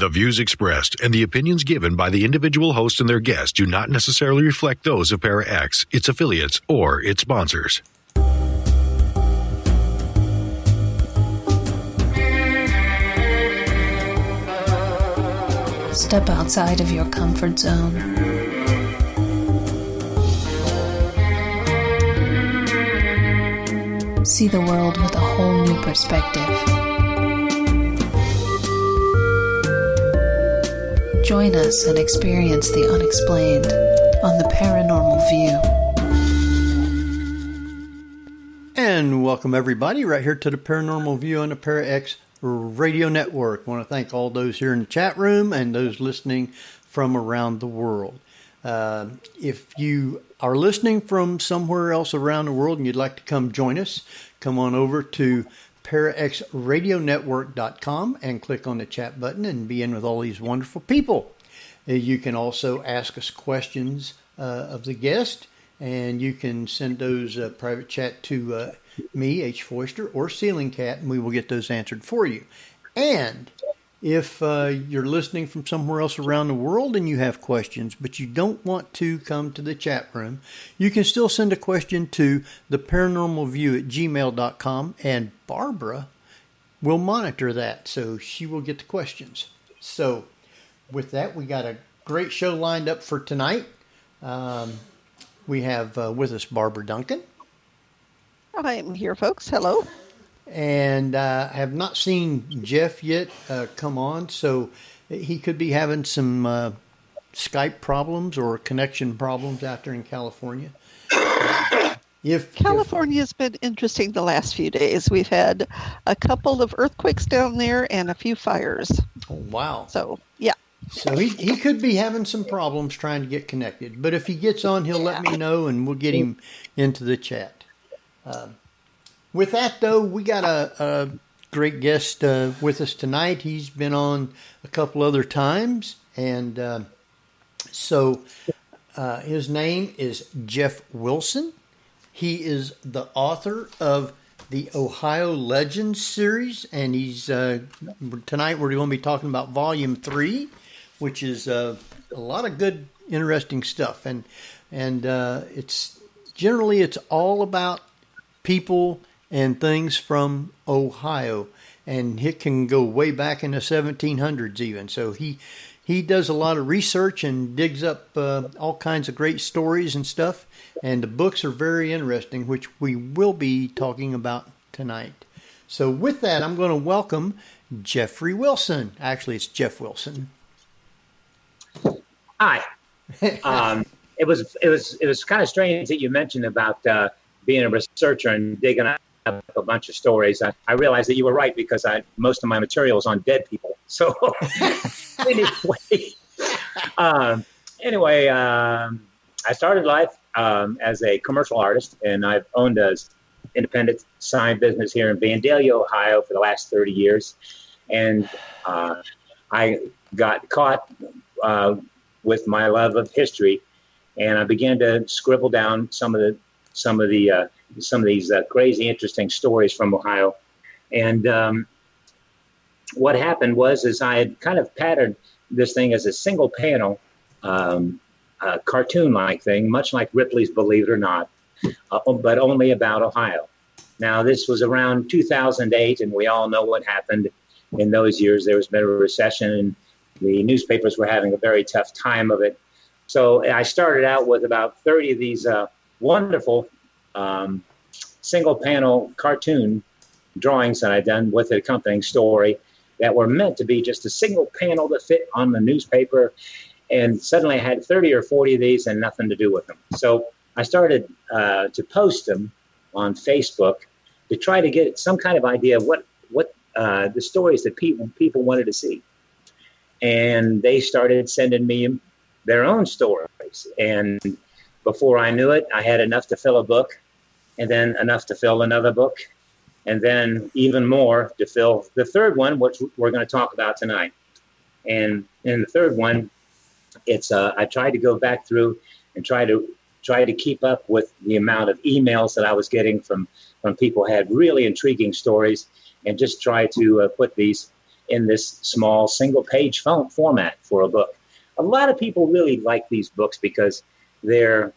The views expressed and the opinions given by the individual host and their guests do not necessarily reflect those of Para-X, its affiliates, or its sponsors. Step outside of your comfort zone. See the world with a whole new perspective. Join us and experience the unexplained on the Paranormal View. And welcome everybody right here to the Paranormal View on the Para-X Radio Network. I want to thank all those here in the chat room and those listening from around the world. If you are listening from somewhere else around the world and you'd like to come join us, come on over to paraxradionetwork.com and click on the chat button and be in with all these wonderful people. You can also ask us questions of the guest, and you can send those private chat to me, H. Foister, or Ceiling Cat, and we will get those answered for you. And if you're listening from somewhere else around the world and you have questions, but you don't want to come to the chat room, you can still send a question to theparanormalview@gmail.com, and Barbara will monitor that, so she will get the questions. So with that, we got a great show lined up for tonight. We have with us Barbara Duncan. I'm here, folks. Hello. And I have not seen Jeff yet come on, so he could be having some Skype problems or connection problems out there in California. California's been interesting the last few days. We've had a couple of earthquakes down there and a few fires. Oh, wow. So, yeah. So he could be having some problems trying to get connected. But if he gets on, he'll let me know, and we'll get him into the chat. With that, though, we got a great guest with us tonight. He's been on a couple other times, and so his name is Jeff Wilson. He is the author of the Ohio Legends series, and he's tonight we're going to be talking about Volume 3, which is a lot of good, interesting stuff, and it's all about people and things from Ohio, and it can go way back in the 1700s even. So he does a lot of research and digs up all kinds of great stories and stuff, and the books are very interesting, which we will be talking about tonight. So with that, I'm going to welcome Jeffrey Wilson. Actually, it's Jeff Wilson. Hi. It was kind of strange that you mentioned about being a researcher and digging up a bunch of stories. I realized that you were right, because most of my material is on dead people. So anyway, I started life as a commercial artist, and I've owned an independent sign business here in Vandalia, Ohio for the last 30 years. And I got caught with my love of history, and I began to scribble down some of these crazy, interesting stories from Ohio. And what happened was I had kind of patterned this thing as a single panel, cartoon-like thing, much like Ripley's Believe It or Not, but only about Ohio. Now, this was around 2008, and we all know what happened in those years. There was a bit of a recession, and the newspapers were having a very tough time of it. So I started out with about 30 of these wonderful single-panel cartoon drawings that I'd done with an accompanying story that were meant to be just a single panel to fit on the newspaper. And suddenly I had 30 or 40 of these and nothing to do with them. So I started to post them on Facebook to try to get some kind of idea of what the stories that people wanted to see. And they started sending me their own stories. And before I knew it, I had enough to fill a book, and then enough to fill another book, and then even more to fill the third one, which we're going to talk about tonight. And in the third one, it's I tried to go back through and try to keep up with the amount of emails that I was getting from people who had really intriguing stories, and just try to put these in this small single-page format for a book. A lot of people really like these books because they're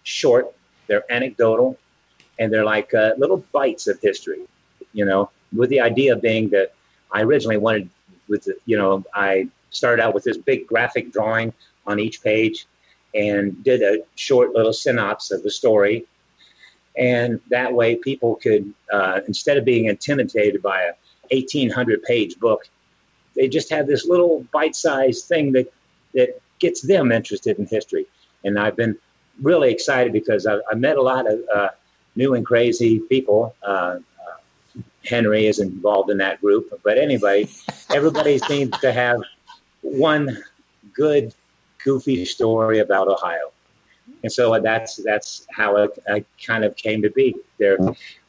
short, they're anecdotal, and they're like little bites of history, with the idea being that I originally wanted I started out with this big graphic drawing on each page and did a short little synopsis of the story. And that way people could, instead of being intimidated by a 1,800-page book, they just have this little bite-sized thing that gets them interested in history. And I've been really excited because I met a lot of new and crazy people. Henry is involved in that group. But anyway, everybody seems to have one good, goofy story about Ohio. And so that's how it kind of came to be there.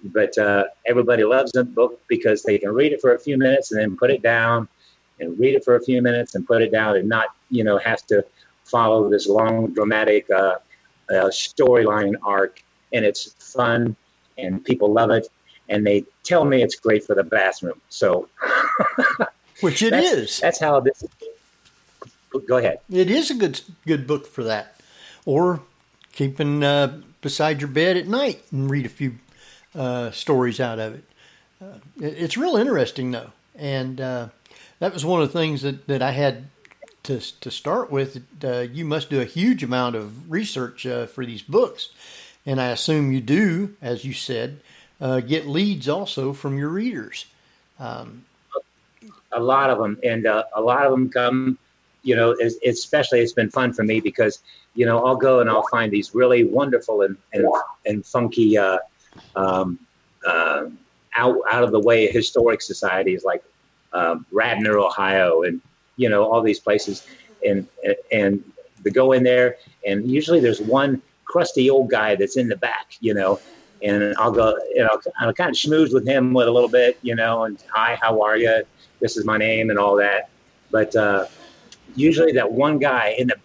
But everybody loves the book because they can read it for a few minutes and then put it down, and read it for a few minutes and put it down, and not, have to follow this long, dramatic storyline arc. And it's fun, and people love it, and they tell me it's great for the bathroom. So, which it is. That's how this. Go ahead. It is a good book for that, or keeping beside your bed at night and read a few stories out of it. It's real interesting, though, and that was one of the things that I had to start with. You must do a huge amount of research for these books, and I assume you do, as you said, get leads also from your readers. A lot of them, and a lot of them come. Especially it's been fun for me because, I'll go and I'll find these really wonderful and funky, out of the way historic societies like Radnor, Ohio, and all these places, and to go in there, and usually there's one crusty old guy that's in the back, and I'll go, I'll kind of schmooze with him with a little bit, and hi, how are you? This is my name and all that, but. Usually that one guy in the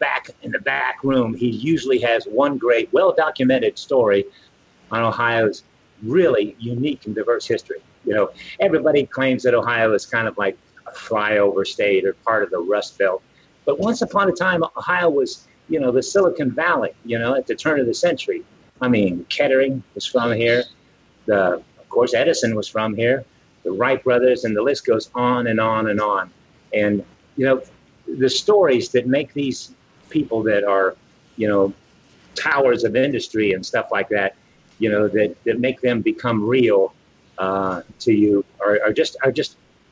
back room, he usually has one great, well-documented story on Ohio's really unique and diverse history. Everybody claims that Ohio is kind of like a flyover state or part of the Rust Belt. But once upon a time, Ohio was, the Silicon Valley, at the turn of the century. I mean, Kettering was from here. Of course, Edison was from here. The Wright brothers, and the list goes on and on and on. And, the stories that make these people that are, towers of industry and stuff like that, that make them become real to you are just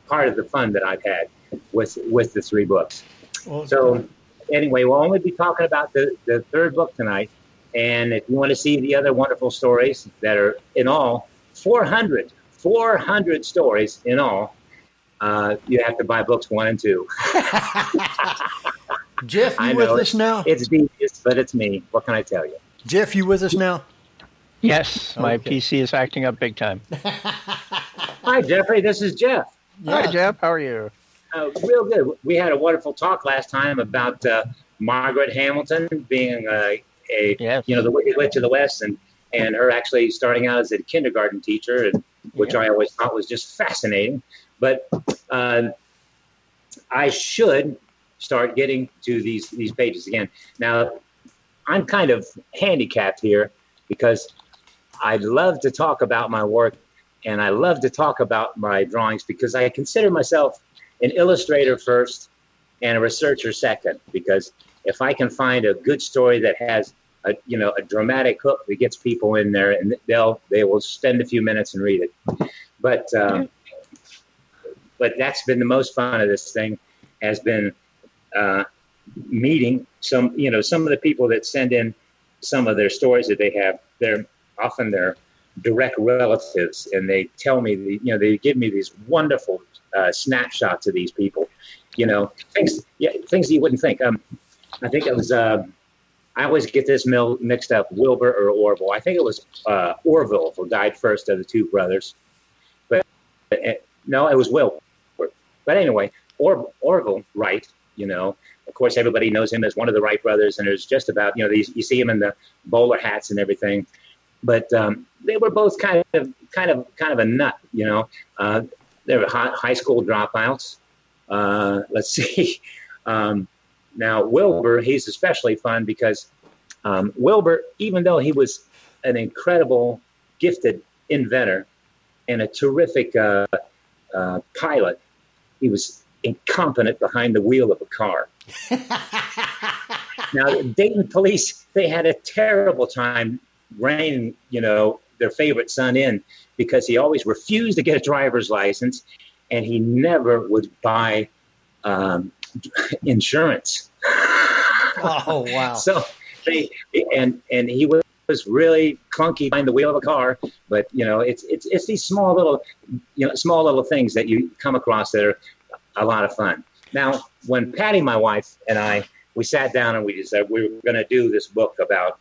part of the fun that I've had with the three books. Well, so anyway, we'll only be talking about the third book tonight. And if you want to see the other wonderful stories that are in all 400 stories in all, you have to buy books 1 and 2. Jeff, you with us now? It's devious, but it's me. What can I tell you? Jeff, you with us now? Yes, my PC is acting up big time. Hi, Jeffrey. This is Jeff. Yeah. Hi, Jeff. How are you? Real good. We had a wonderful talk last time about Margaret Hamilton being yes. The Wicked Witch of the West, and her actually starting out as a kindergarten teacher, which I always thought was just fascinating. But I should start getting to these pages again. Now, I'm kind of handicapped here because I love to talk about my work and I love to talk about my drawings because I consider myself an illustrator first and a researcher second. Because if I can find a good story that has a dramatic hook that gets people in there, and they will spend a few minutes and read it. But that's been the most fun of this thing, has been meeting some of the people that send in some of their stories that they have. They're often their direct relatives, and they tell me, they give me these wonderful snapshots of these people, things that you wouldn't think. I think it was, I always get this mixed up, Wilbur or Orville. I think it was Orville who died first of the two brothers, but no, it was Wilbur. But anyway, Orville Wright, of course, everybody knows him as one of the Wright brothers, and there's just about, you see him in the bowler hats and everything. But they were both kind of a nut, There were high school dropouts. Let's see. Now, Wilbur, he's especially fun because Wilbur, even though he was an incredible, gifted inventor and a terrific pilot, he was incompetent behind the wheel of a car. Now, the Dayton police, they had a terrible time reining, their favorite son in because he always refused to get a driver's license and he never would buy insurance. Oh, wow. So and he was really clunky behind the wheel of a car, but it's these small little things that you come across that are a lot of fun. Now, when Patti, my wife, and we sat down and we decided we were going to do this book about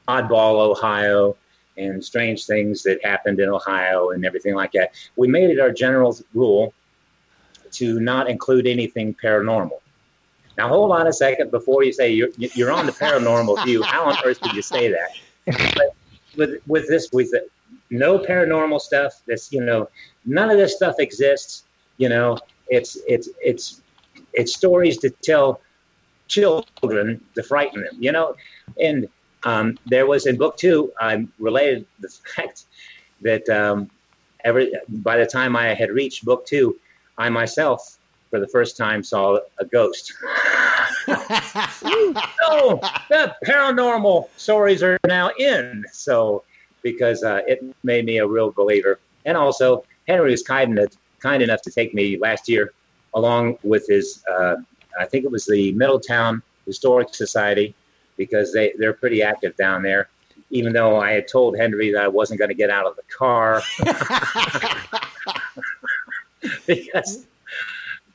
oddball Ohio and strange things that happened in Ohio and everything like that. We made it our general rule to not include anything paranormal. Now, hold on a second before you say you're on the Paranormal View. How on earth did you say that? But with no paranormal stuff. None of this stuff exists. It's stories to tell children to frighten them. And there was in book 2, I related the fact that by the time I had reached book 2, I myself, for the first time, saw a ghost. So the paranormal stories are now in. So because it made me a real believer. And also, Henry was kind enough to take me last year along with his, I think it was the Middletown Historic Society, because they're pretty active down there, even though I had told Henry that I wasn't going to get out of the car. Because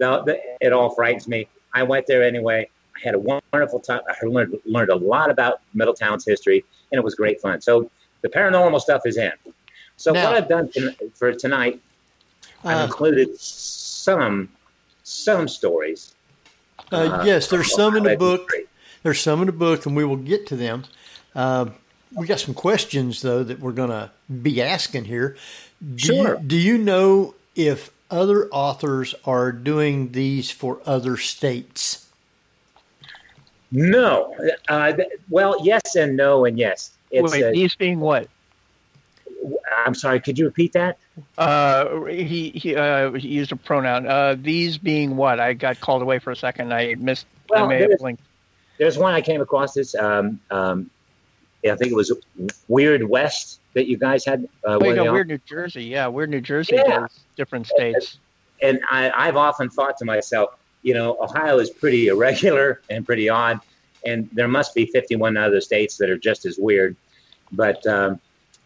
it all frightens me. I went there anyway. I had a wonderful time. I learned a lot about Middletown's history, and it was great fun. So the paranormal stuff is in. So what I've done for tonight, I've included some stories. Yes, there's some in the book. There's some in the book, and we will get to them. We got some questions, though, that we're going to be asking here. Sure. Do you know if other authors are doing these for other states? No. Well, yes and no and yes. Wait, these being what? I'm sorry, could you repeat that? He used a pronoun. These being what? I got called away for a second. I missed. Well, I may have blinked. There's one I came across this. I think it was Weird West that you guys had. Weird New Jersey. Yeah, Weird New Jersey does different states. And I've often thought to myself, Ohio is pretty irregular and pretty odd, and there must be 51 other states that are just as weird. But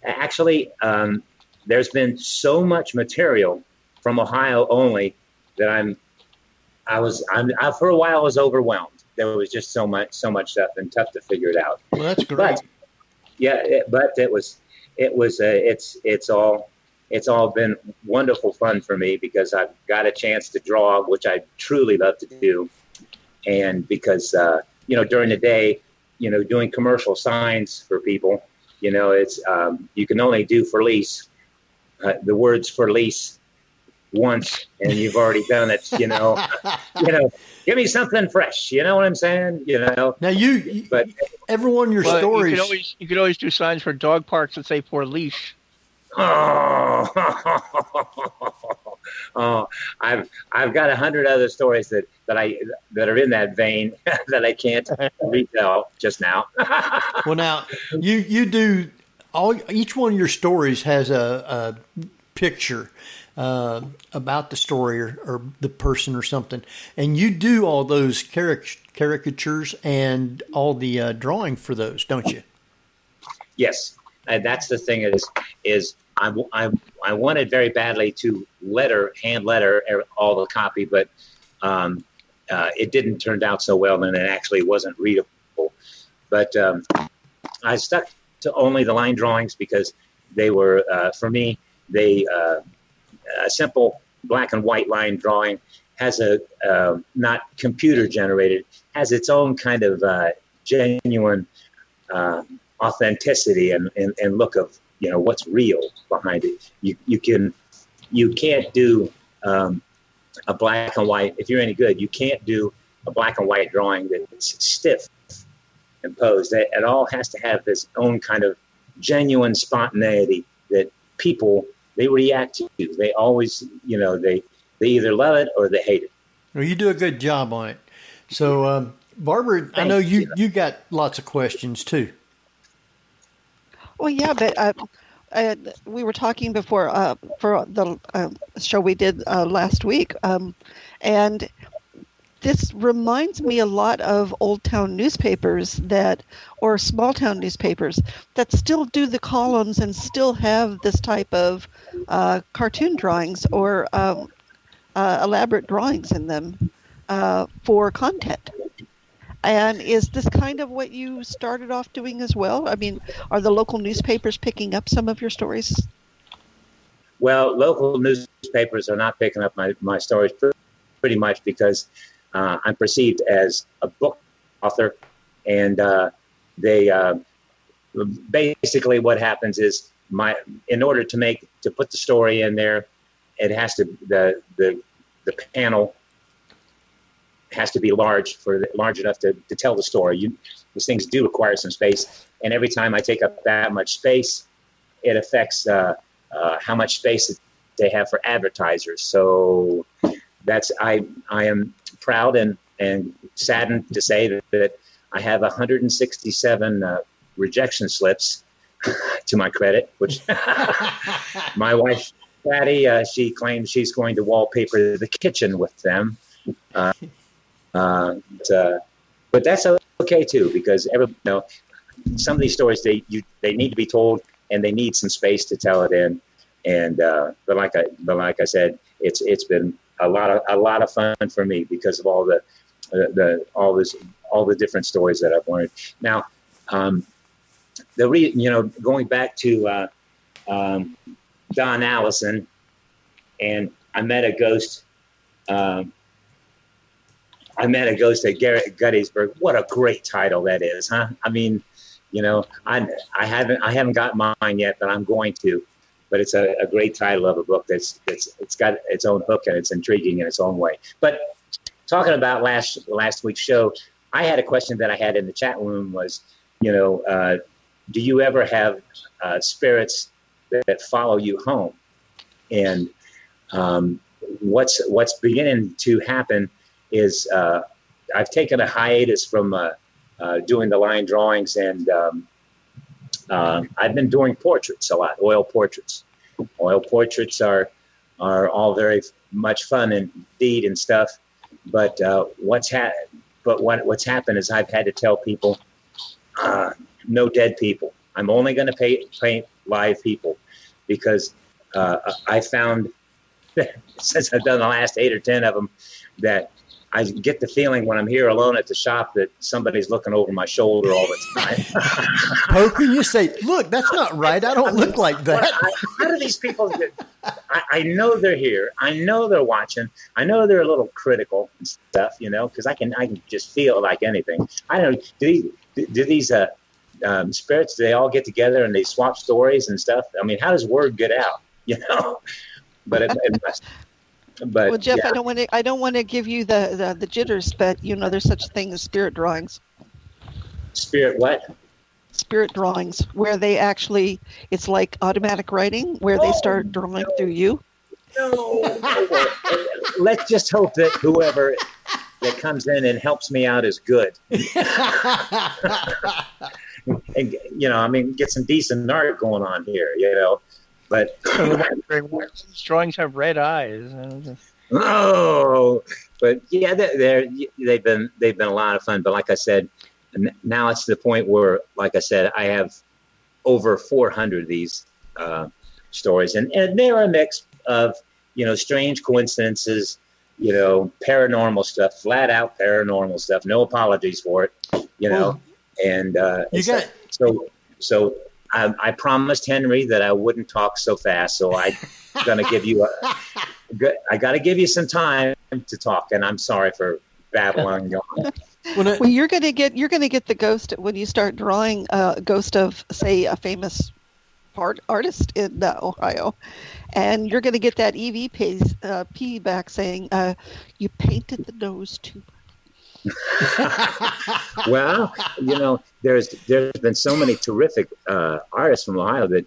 actually, there's been so much material from Ohio only that for a while I was overwhelmed. There was just so much stuff and tough to figure it out. Well, that's great. But it's all been wonderful fun for me because I've got a chance to draw, which I truly love to do, and because during the day, doing commercial signs for people, it's you can only do for lease the words for lease once, and you've already done it. Give me something fresh. You know what I'm saying? Now but every one of your stories. You could always do signs for dog parks that say for leash. Oh, I've got 100 other stories that are in that vein that I can't retell just now. Well, now you do each one of your stories has a picture about the story or the person or something, and you do all those caricatures and all the drawing for those, don't you? Yes, that's the thing. Is I wanted very badly to hand letter all the copy, but it didn't turn out so well, and it actually wasn't readable. But I stuck to only the line drawings because they were for me. A simple black and white line drawing has not computer generated, has its own kind of genuine authenticity and look of what's real behind it. You can you can't do a black and white. If you're any good, you can't do a black and white drawing that's stiff and posed. It all has to have this own kind of genuine spontaneity that people, they react to. They always, they either love it or they hate it. Well, you do a good job on it. So, Barbara, I know you got lots of questions too. Well, yeah, but we were talking before for the show we did last week, and this reminds me a lot of old town newspapers or small town newspapers that still do the columns and still have this type of cartoon drawings or elaborate drawings in them for content. And is this kind of what you started off doing as well? I mean, are the local newspapers picking up some of your stories? Well, local newspapers are not picking up my stories pretty much because I'm perceived as a book author. And they basically what happens is in order to put the story in there, it has to, the panel has to be large enough to tell the story. These things do require some space, and every time I take up that much space, it affects how much space they have for advertisers. So that's I am proud and saddened to say that I have 167 rejection slips to my credit, which my wife Patti, she claims she's going to wallpaper the kitchen with them. But that's okay too, because some of these stories they need to be told, and they need some space to tell it in. And but like I said, it's been a lot of fun for me because of all the different stories that I've learned. Now, going back to Don Allison, and I met a ghost. I met a ghost at Gettysburg. What a great title that is, huh? I mean, I haven't got mine yet, but I'm going to. But it's a great title of a book it's got its own hook, and it's intriguing in its own way. But talking about last week's show, I had a question that I had in the chat room was, do you ever have spirits that follow you home? And what's beginning to happen is I've taken a hiatus from doing the line drawings, and I've been doing portraits a lot, oil portraits. Oil portraits are all very much fun indeed and stuff, but what's happened is I've had to tell people, no dead people. I'm only going to paint live people, because I found since I've done the last 8 or 10 of them that I get the feeling when I'm here alone at the shop that somebody's looking over my shoulder all the time. Poker, you say, look, that's not right. I don't look like that. How do these people I know they're here. I know they're watching. I know they're a little critical and stuff, because I can just feel like anything. I don't know. Do these spirits, do they all get together and they swap stories and stuff? I mean, how does word get out? But it must. But, well, Jeff, yeah. I don't want to give you the jitters, but there's such a thing as spirit drawings. Spirit what? Spirit drawings, where they actually, it's like automatic writing, where they start drawing through you. No. Let's just hope that whoever that comes in and helps me out is good. And, get some decent art going on here, But drawings have red eyes. Oh, but yeah, they've been a lot of fun. But like I said, now it's to the point where, like I said, I have over 400 of these stories, and they're a mix of strange coincidences, paranormal stuff, flat out paranormal stuff. No apologies for it, and so. I promised Henry that I wouldn't talk so fast, so I'm gonna give you I got to give you some time to talk, and I'm sorry for babbling on. Well, you're gonna get the ghost when you start drawing a ghost of, say, a famous artist in Ohio, and you're going to get that EVP back saying you painted the nose too. Well, there's been so many terrific artists from Ohio that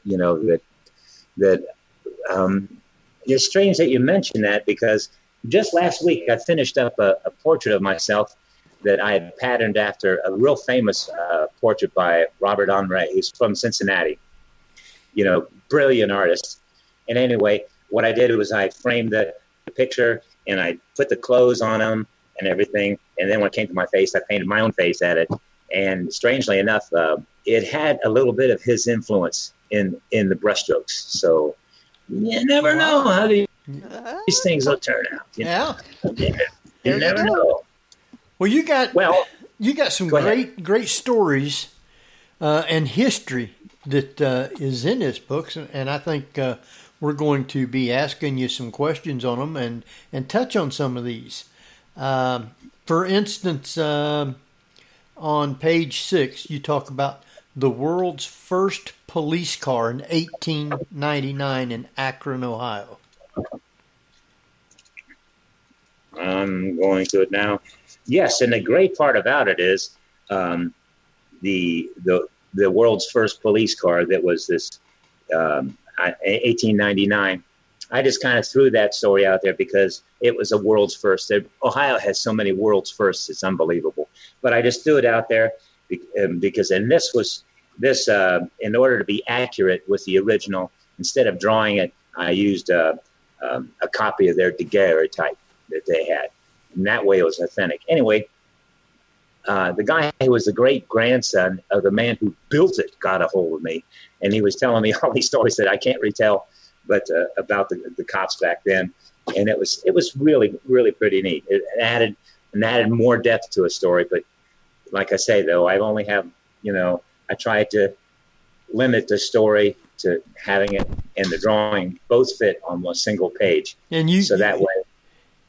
it's strange that you mentioned that, because just last week I finished up a portrait of myself that I had patterned after a real famous portrait by Robert Henri. He's from Cincinnati, brilliant artist. And anyway, what I did was I framed the picture and I put the clothes on him and everything. And then when it came to my face, I painted my own face at it. And strangely enough, it had a little bit of his influence in the brushstrokes. So you never know how these things will turn out. Yeah. You never know. Well, you got some great stories and history that is in this book, and I think we're going to be asking you some questions on them and touch on some of these. For instance, on page 6, you talk about the world's first police car in 1899 in Akron, Ohio. I'm going to it now. Yes, and the great part about it is the world's first police car that was this 1899. I just kind of threw that story out there because it was a world's first. Ohio has so many world's firsts; it's unbelievable. But I just threw it out there because, and this in order to be accurate with the original, instead of drawing it, I used a copy of their daguerreotype that they had. And that way it was authentic. Anyway, the guy who was the great-grandson of the man who built it got a hold of me, and he was telling me all these stories that I can't retell, but about the cops back then. And it was really, really pretty neat. It added more depth to a story. But like I say, though, I only have, I tried to limit the story to having it and the drawing both fit on one single page. And that way.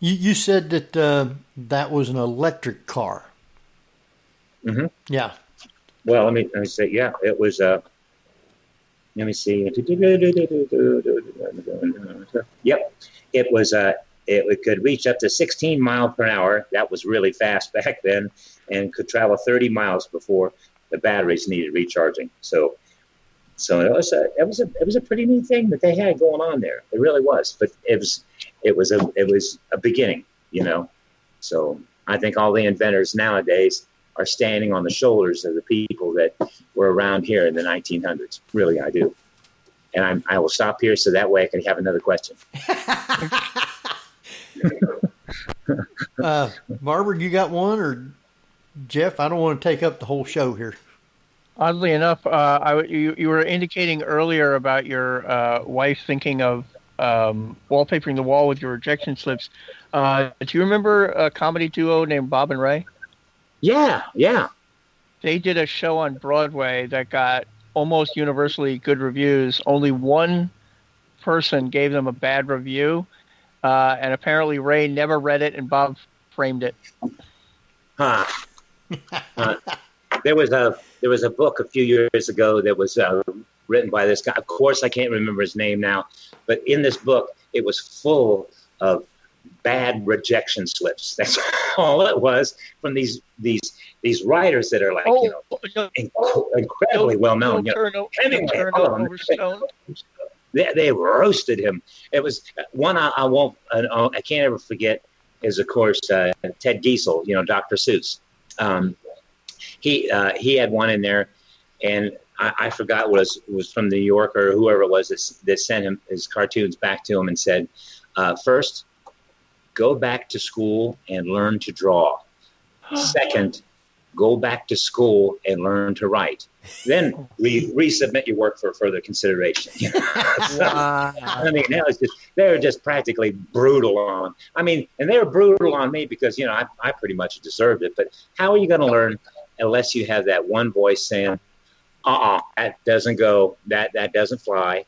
You said that that was an electric car. Mm-hmm. Yeah. Well, let me say, yeah, it was. Let me see. Yep, it was. It could reach up to 16 miles per hour. That was really fast back then, and could travel 30 miles before the batteries needed recharging. So it was a pretty neat thing that they had going on there. It really was. But it was a beginning, So I think all the inventors nowadays are standing on the shoulders of the people that were around here in the 1900s. Really, I do. And I will stop here so that way I can have another question. Barbara, you got one, or Jeff? I don't want to take up the whole show here. Oddly enough, you were indicating earlier about your wife thinking of wallpapering the wall with your rejection slips. Do you remember a comedy duo named Bob and Ray? Yeah. They did a show on Broadway that got almost universally good reviews. Only one person gave them a bad review, and apparently Ray never read it, and Bob framed it. There was a book a few years ago that was written by this guy. Of course, I can't remember his name now, but in this book, it was full of bad rejection slips. That's all it was from these writers that are like incredibly well known. They roasted him. It was one I can't ever forget is of course Ted Giesel, Dr. Seuss. He had one in there, and I forgot what it was from New York or whoever it was that sent him his cartoons back to him and said, first, go back to school and learn to draw. Second, go back to school and learn to write. Then resubmit your work for further consideration. Wow. I mean, they were just practically brutal on. I mean, and they were brutal on me because I pretty much deserved it. But how are you going to learn unless you have that one voice saying, that doesn't go, that doesn't fly,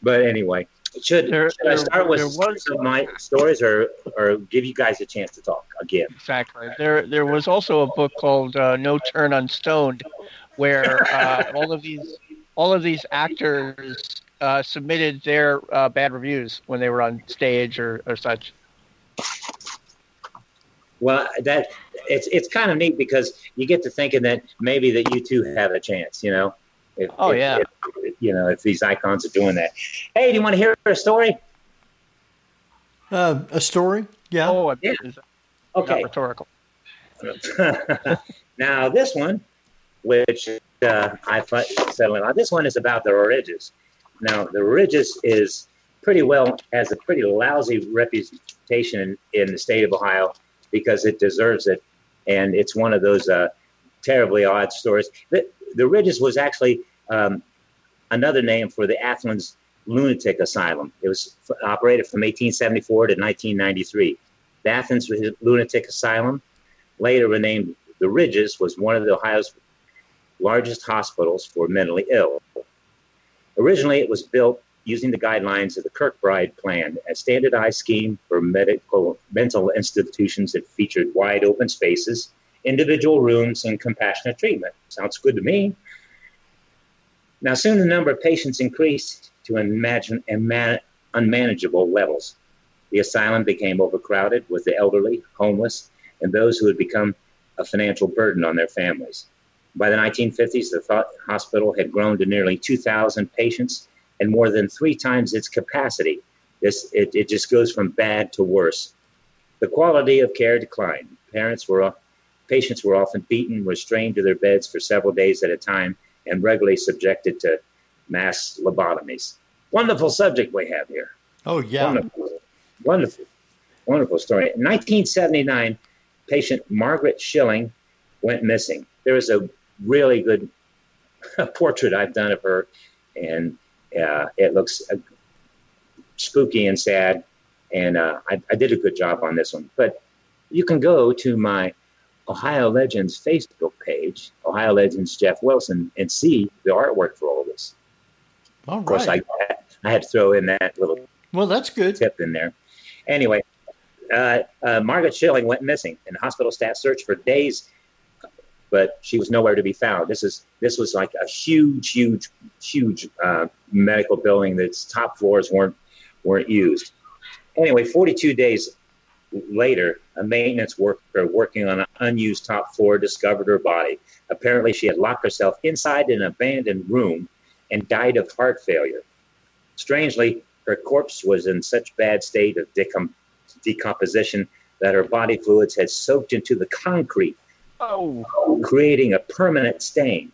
But anyway, should I start with some of my stories or give you guys a chance to talk again? Exactly. There was also a book called No Turn Unstoned, where all all of these actors submitted their bad reviews when they were on stage or such. Well, it's kind of neat because you get to thinking that maybe that you too have a chance, you know. If these icons are doing that. Hey, do you want to hear a story? A story? Yeah. Oh, yeah. Okay. Not rhetorical. Now this one, which I settling on, this one is about the Ridges. Now the Ridges has a pretty lousy reputation in the state of Ohio because it deserves it, and it's one of those terribly odd stories. The Ridges was actually another name for the Athens Lunatic Asylum. It was operated from 1874 to 1993. The Athens Lunatic Asylum, later renamed the Ridges, was one of Ohio's largest hospitals for mentally ill. Originally, it was built using the guidelines of the Kirkbride Plan, a standardized scheme for mental institutions that featured wide open spaces, individual rooms, and compassionate treatment. Sounds good to me. Now, soon the number of patients increased to unmanageable levels. The asylum became overcrowded with the elderly, homeless, and those who had become a financial burden on their families. By the 1950s, the hospital had grown to nearly 2,000 patients and more than 3 times its capacity. It just goes from bad to worse. The quality of care declined. Patients were often beaten, restrained to their beds for several days at a time, and regularly subjected to mass lobotomies. Wonderful subject we have here. Oh, yeah. Wonderful story. In 1979, patient Margaret Schilling went missing. There was a really good portrait I've done of her, and it looks spooky and sad, and I did a good job on this one. But you can go to my Ohio Legends Facebook page, Ohio Legends Jeff Wilson, and see the artwork for all of this. All right. Of course, I had to throw in that little that's good tip in there. Anyway, Margaret Schilling went missing, and hospital staff searched for days, but she was nowhere to be found. This was like a huge medical building that's top floors weren't used. Anyway, 42 days later, a maintenance worker working on an unused top floor discovered her body. Apparently, she had locked herself inside an abandoned room and died of heart failure. Strangely, her corpse was in such bad state of decomposition that her body fluids had soaked into the concrete, creating a permanent stain.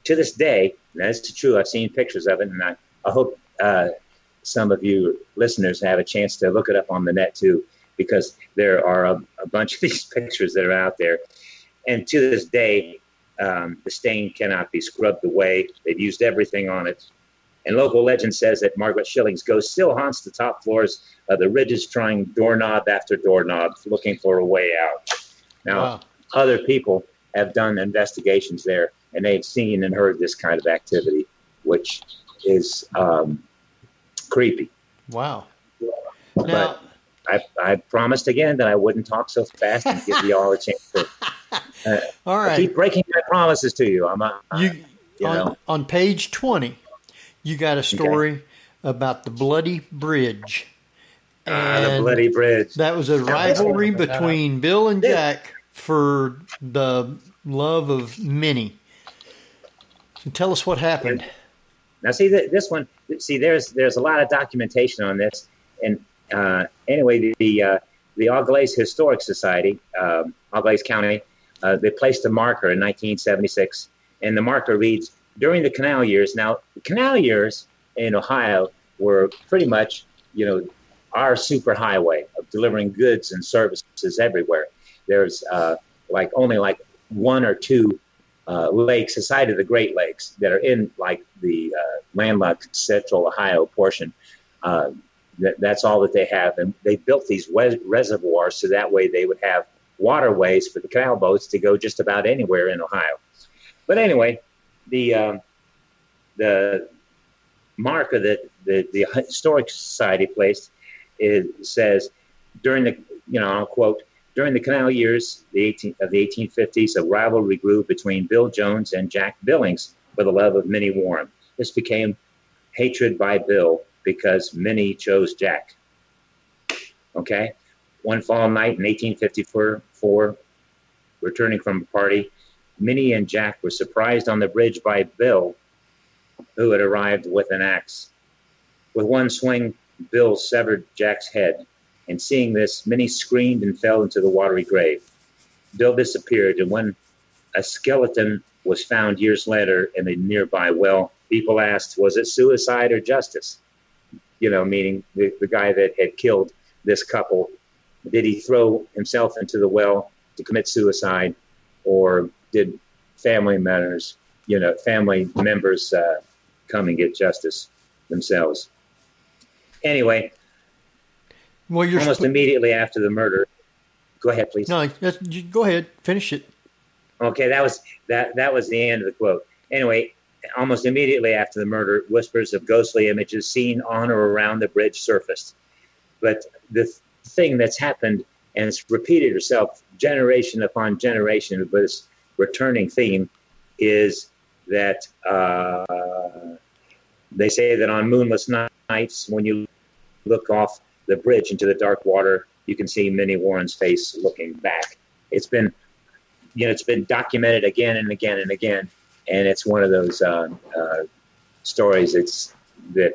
To this day, and that's true, I've seen pictures of it, and I hope some of you listeners have a chance to look it up on the net too, because there are a bunch of these pictures that are out there. And to this day, the stain cannot be scrubbed away. They've used everything on it. And local legend says that Margaret Schilling's ghost still haunts the top floors of the Ridges, trying doorknob after doorknob, looking for a way out. Now, other people have done investigations there, and they've seen and heard this kind of activity, which is creepy. Wow. But I promised again that I wouldn't talk so fast and give you all a chance to. All right. I keep breaking my promises to you. On page 20, you got a story about the Bloody Bridge. The Bloody Bridge. That was a rivalry between Bill and Jack for the love of Minnie. So tell us what happened. Now, see this one. See, there's a lot of documentation on this, and anyway, the Auglaize Historic Society, Auglaize County, they placed a marker in 1976, and the marker reads, during the canal years. Now, the canal years in Ohio were pretty much, our superhighway of delivering goods and services everywhere. There's only 1 or 2 lakes aside of the Great Lakes that are in the landlocked central Ohio portion. That's all that they have. And they built these reservoirs so that way they would have waterways for the canal boats to go just about anywhere in Ohio. But anyway, the marker that the Historic Society placed says, during the, I'll quote, during the canal years of the 1850s, a rivalry grew between Bill Jones and Jack Billings for the love of Minnie Warren. this became hatred by Bill because Minnie chose Jack. Okay? One fall night in 1854, returning from a party, Minnie and Jack were surprised on the bridge by Bill, who had arrived with an axe. With one swing, Bill severed Jack's head, and seeing this, Minnie screamed and fell into the watery grave. Bill disappeared, and when a skeleton was found years later in a nearby well, people asked, was it suicide or justice? You know, meaning the guy that had killed this couple, did he throw himself into the well to commit suicide, or did family members come and get justice themselves? Anyway, well, almost immediately after the murder. Go ahead, please. No, go ahead. Finish it. Okay, that was the end of the quote. Anyway, almost immediately after the murder, whispers of ghostly images seen on or around the bridge surfaced. But the thing that's happened, and it's repeated itself generation upon generation of this returning theme, is that they say that on moonless nights, when you look off the bridge into the dark water, you can see Minnie Warren's face looking back. It's been documented again and again and again, and it's one of those stories. That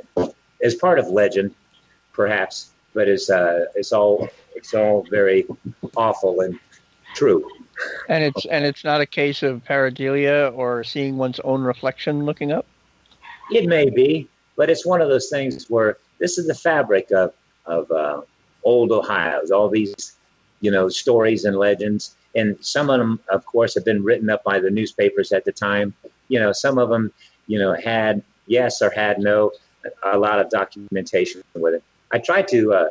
is part of legend, perhaps, but it's all very awful and true. And it's not a case of pareidolia or seeing one's own reflection looking up? It may be, but it's one of those things where this is the fabric of old Ohio. All these, stories and legends. And some of them, of course, have been written up by the newspapers at the time. Some of them, had yes or had no, a lot of documentation with it. I try to,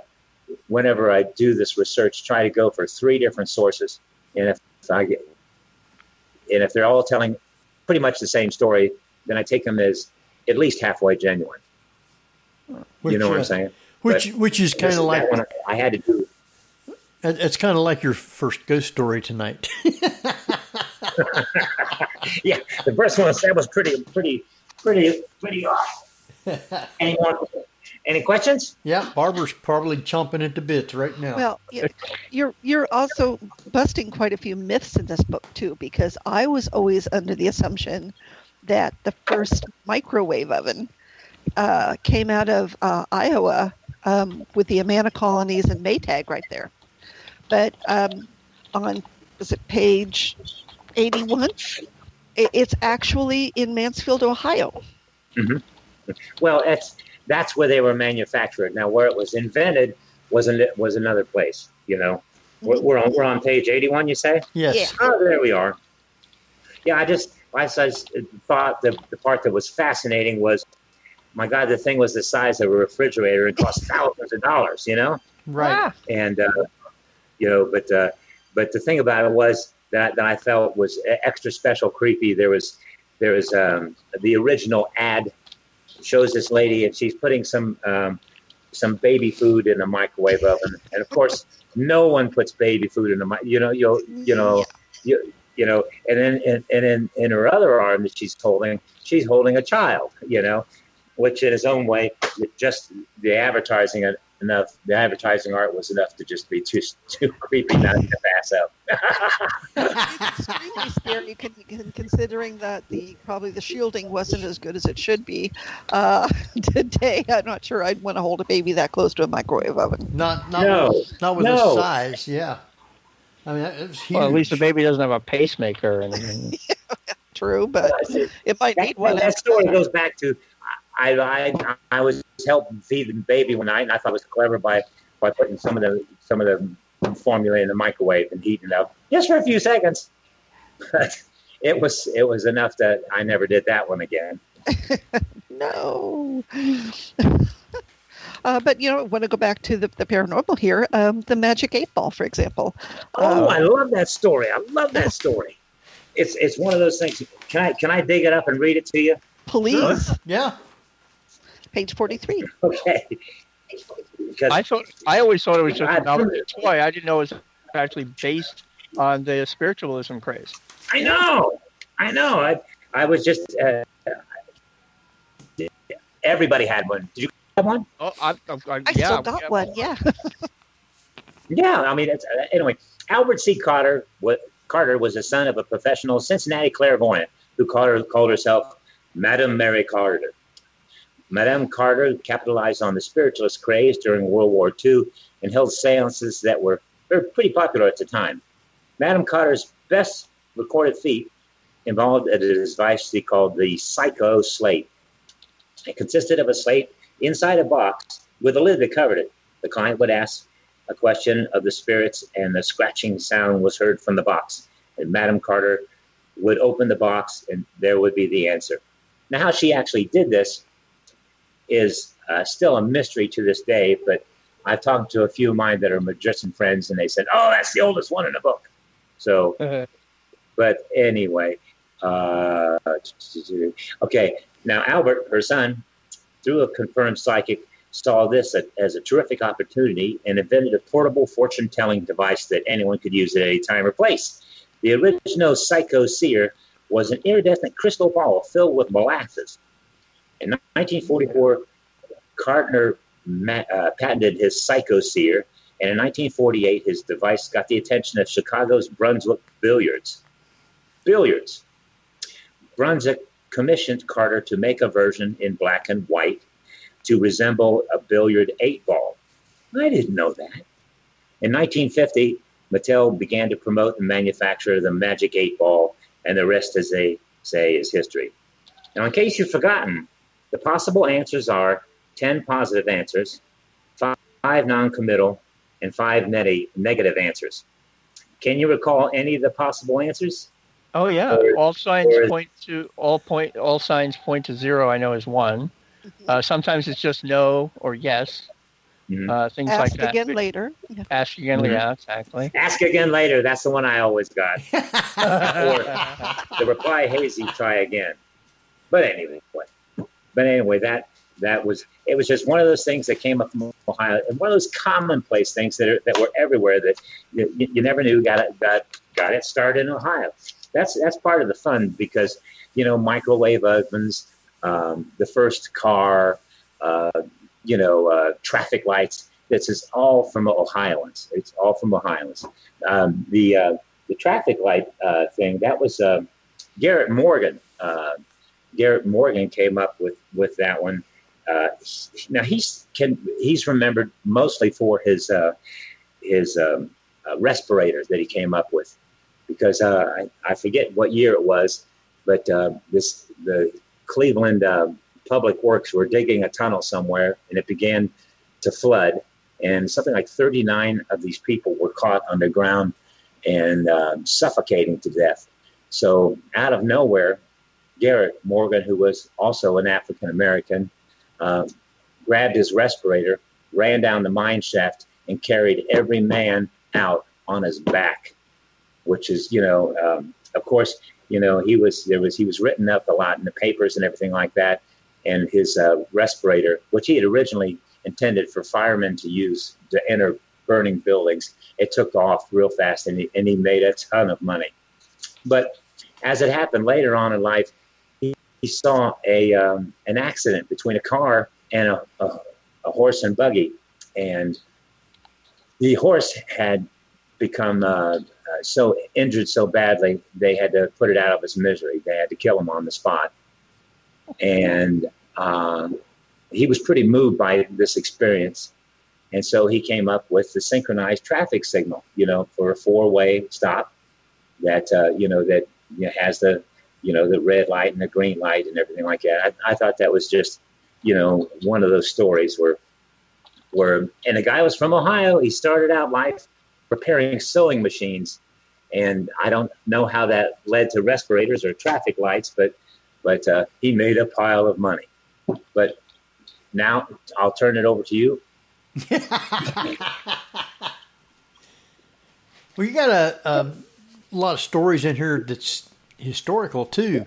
whenever I do this research, try to go for 3 different sources. And if they're all telling pretty much the same story, then I take them as at least halfway genuine. You know what I'm saying? Which is kind of like I had to do. It's kind of like your first ghost story tonight. Yeah, the first one that was pretty off. Any questions? Yeah, Barbara's probably chomping at the bits right now. Well, you're also busting quite a few myths in this book too, because I was always under the assumption that the first microwave oven came out of Iowa with the Amana colonies and Maytag right there. But on page 81, it's actually in Mansfield, Ohio. Mm-hmm. Well, that's where they were manufactured. Now, where it was invented was another place. We're on page 81. You say? Yes. Yeah. Oh, there we are. Yeah, I thought the part that was fascinating was, my God, the thing was the size of a refrigerator and cost thousands of dollars. Right. And but the thing about it was that I felt was extra special creepy. There was the original ad shows this lady, and she's putting some baby food in a microwave oven, and of course no one puts baby food in a and then in her other arm that she's holding a child, which in its own way, just the advertising art was enough to just be too creepy not to pass up. It's extremely scary, considering that probably the shielding wasn't as good as it should be. Today, I'm not sure I'd want to hold a baby that close to a microwave oven. Not with the size, yeah. I mean, it was huge. Well, at least the baby doesn't have a pacemaker. And True, but it might need one. That story goes back to I was helping feed the baby one night, and I thought it was clever by putting some of the formula in the microwave and heating it up just for a few seconds. But it was enough that I never did that one again. No. But want to go back to the paranormal here, the Magic 8 Ball, for example. I love that story. It's one of those things. Can I dig it up and read it to you? Please. Sure. Yeah. Page 43. Okay. I always thought it was just a novel toy. I didn't know it was actually based on the spiritualism craze. I know. I was just Everybody had one. Did you have one? Oh, I still got one. Yeah. Yeah, I mean, anyway, Albert C. Carter was the son of a professional Cincinnati clairvoyant who called herself Madame Mary Carter. Madame Carter capitalized on the spiritualist craze during World War II and held seances that were pretty popular at the time. Madame Carter's best recorded feat involved a device she called the psycho slate. It consisted of a slate inside a box with a lid that covered it. The client would ask a question of the spirits, and the scratching sound was heard from the box. And Madame Carter would open the box, and there would be the answer. Now, how she actually did this is still a mystery to this day, but I've talked to a few of mine that are magician friends, and they said, "Oh, that's the oldest one in the book." So, but anyway, okay. Now, Albert, her son, through a confirmed psychic, saw this as a terrific opportunity and invented a portable fortune-telling device that anyone could use at any time or place. The original psycho seer was an iridescent crystal ball filled with molasses. In 1944, Carter patented his psycho seer, and in 1948, his device got the attention of Chicago's Brunswick Billiards. Brunswick commissioned Carter to make a version in black and white to resemble a billiard 8-ball. I didn't know that. In 1950, Mattel began to promote and manufacture the Magic 8-ball, and the rest, as they say, is history. Now, in case you've forgotten, the possible answers are 10 positive answers, 5 non-committal, and 5 negative answers. Can you recall any of the possible answers? Oh yeah, all signs point to 0 I know is 1. Sometimes it's just no or yes. Things Ask like that. Ask again later. Ask again later. Yeah, exactly. Ask again later. That's the one I always got. Or the reply hazy. Try again. But anyway, that was just one of those things that came up from Ohio, and one of those commonplace things that were everywhere that you never knew got it started in Ohio. That's part of the fun because microwave ovens. The first car, traffic lights. This is all from Ohioans. It's all from Ohioans. The traffic light thing, that was Garrett Morgan. Garrett Morgan came up with that one. Now he's remembered mostly for his respirators that he came up with, because I forget what year it was, but the Cleveland Public Works were digging a tunnel somewhere, and it began to flood, and something like 39 of these people were caught underground and suffocating to death. So out of nowhere, Garrett Morgan, who was also an African American, grabbed his respirator, ran down the mine shaft, and carried every man out on his back, which is, of course, he was written up a lot in the papers and everything like that. And his respirator, which he had originally intended for firemen to use to enter burning buildings, it took off real fast, and he made a ton of money. But as it happened later on in life, he saw an accident between a car and a horse and buggy, and the horse had become so injured so badly, they had to put it out of his misery. They had to kill him on the spot. And he was pretty moved by this experience. And so he came up with the synchronized traffic signal, for a 4-way stop that has the red light and the green light and everything like that. I thought that was just, one of those stories where, and the guy was from Ohio. He started out life repairing sewing machines, and I don't know how that led to respirators or traffic lights, but he made a pile of money. But now I'll turn it over to you. Well, you got a lot of stories in here that's historical too.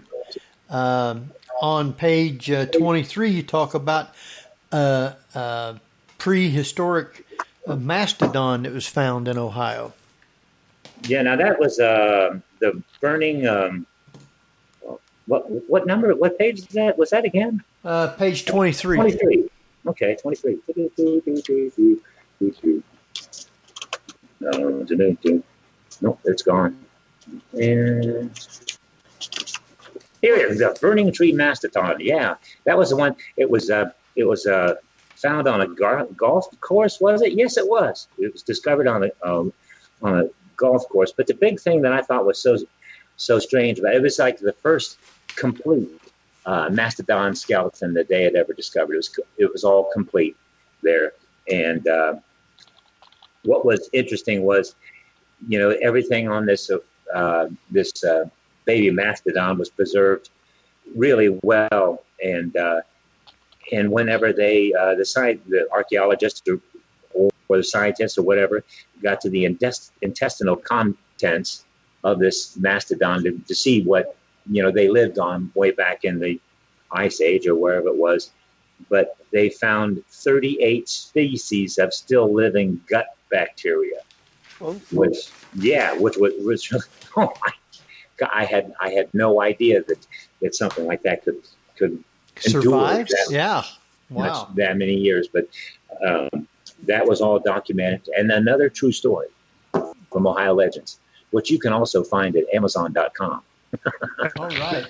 On page 23, you talk about prehistoric mastodon that was found in Ohio. Yeah, now that was the burning. What number? What page is that? Was that again? Page 23. 23. Okay, 23. Nope, it's gone. And here it is, the Burning Tree Mastodon. Yeah, that was the one. It was found on a golf course, was it? Yes, it was. It was discovered on a golf course. But the big thing that I thought was so strange about it was like the first complete mastodon skeleton that they had ever discovered. It was all complete there. And what was interesting was, everything on this baby mastodon was preserved really well. And whenever the archaeologists or the scientists or whatever got to the intestinal contents of this mastodon to see what they lived on way back in the Ice Age or wherever it was, but they found 38 species of still living gut bacteria, which was oh my God, I had no idea that something like that could survive. Yeah, wow, that many years, but that was all documented. And another true story from Ohio Legends, which you can also find at Amazon.com. All right.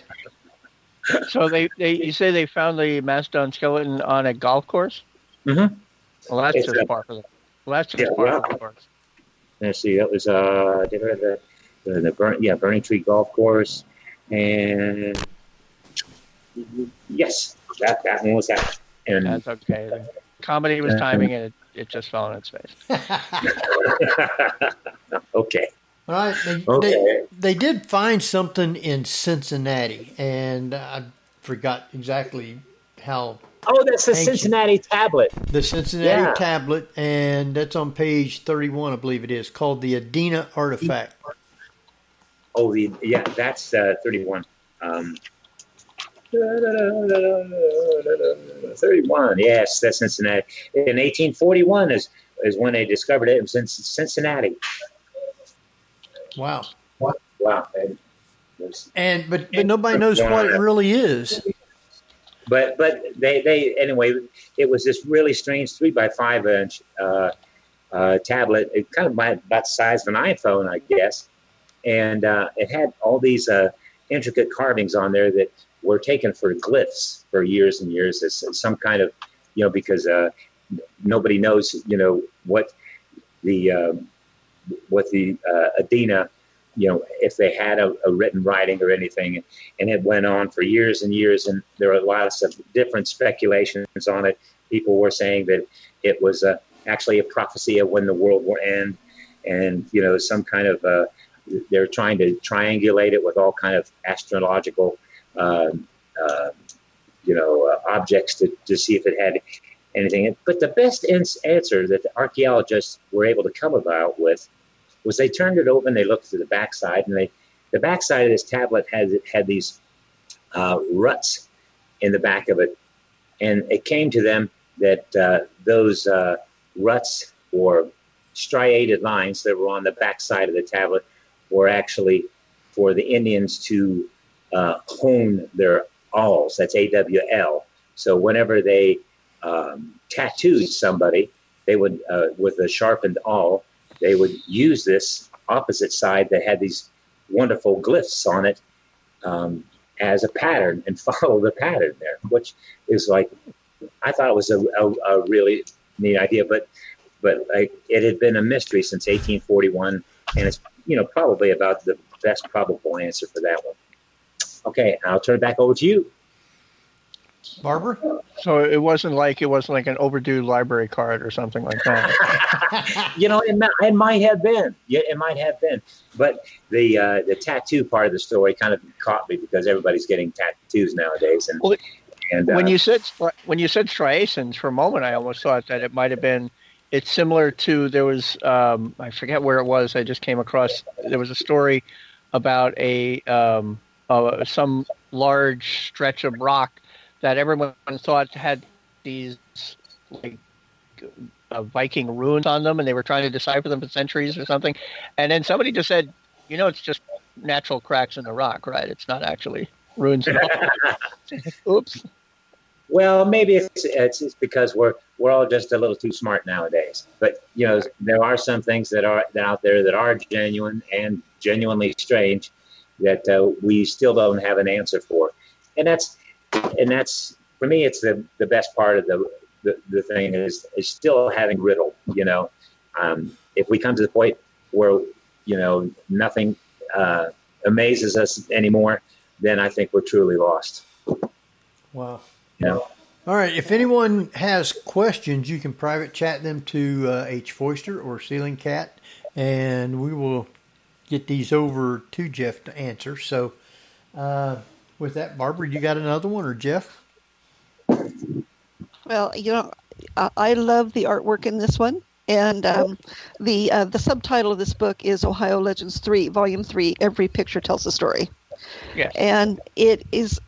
So you say they found the mastodon skeleton on a golf course? Mm-hmm. Well, that's just part of the course. Let's see. That was the Burning Tree Golf Course, and yes, that one was that. And that's okay. The comedy was timing, and it just fell on its face. Okay. All right. They did find something in Cincinnati, and I forgot exactly how. Oh, that's the Cincinnati tablet. The Cincinnati tablet, and that's on page 31, I believe it is, called the Adena artifact. Oh, that's 31. 31, yes, that's Cincinnati. In 1841 is when they discovered it. It was in Cincinnati. Wow. Wow. But nobody knows what it really is. But they anyway, it was this really strange 3x5 inch tablet. It kind of about the size of an iPhone, I guess. And it had all these intricate carvings on there that were taken for glyphs for years and years as some kind of, because nobody knows, what the Adena, if they had a written writing or anything, and it went on for years and years, and there were lots of different speculations on it. People were saying that it was actually a prophecy of when the world will end, and some kind of they're trying to triangulate it with all kind of astrological objects to see if it had anything. But the best answer that the archaeologists were able to come about with was they turned it over and they looked to the backside, and the backside of this tablet had these ruts in the back of it, and it came to them that those ruts or striated lines that were on the backside of the tablet were actually for the Indians to hone their awls. That's AWL. So whenever they tattooed somebody, they would with a sharpened awl, they would use this opposite side that had these wonderful glyphs on it as a pattern and follow the pattern there, which is like, I thought it was a really neat idea, but like it had been a mystery since 1841, and it's probably about the best probable answer for that one. Okay, I'll turn it back over to you, Barbara. So it wasn't like an overdue library card or something like that. It might have been. Yeah, it might have been. But the tattoo part of the story kind of caught me because everybody's getting tattoos nowadays. And when you said striations for a moment, I almost thought that it might have been. It's similar to, there was I forget where it was. I just came across, there was a story about some large stretch of rock that everyone thought had these like Viking runes on them, and they were trying to decipher them for centuries or something. And then somebody just said, it's just natural cracks in the rock, right? It's not actually runes at all. Oops. Well, maybe it's because we're all just a little too smart nowadays. But there are some things that are out there that are genuine and genuinely strange that we still don't have an answer for, and that's for me. It's the best part of the thing is still having riddle. If we come to the point where nothing amazes us anymore, then I think we're truly lost. Wow. All right. If anyone has questions, you can private chat them to H. Foister or Ceiling Cat, and we will get these over to Jeff to answer. So with that, Barbara, you got another one, or Jeff? Well, I love the artwork in this one. And the subtitle of this book is Ohio Legends 3, Volume 3, Every Picture Tells a Story. Yes. And it is...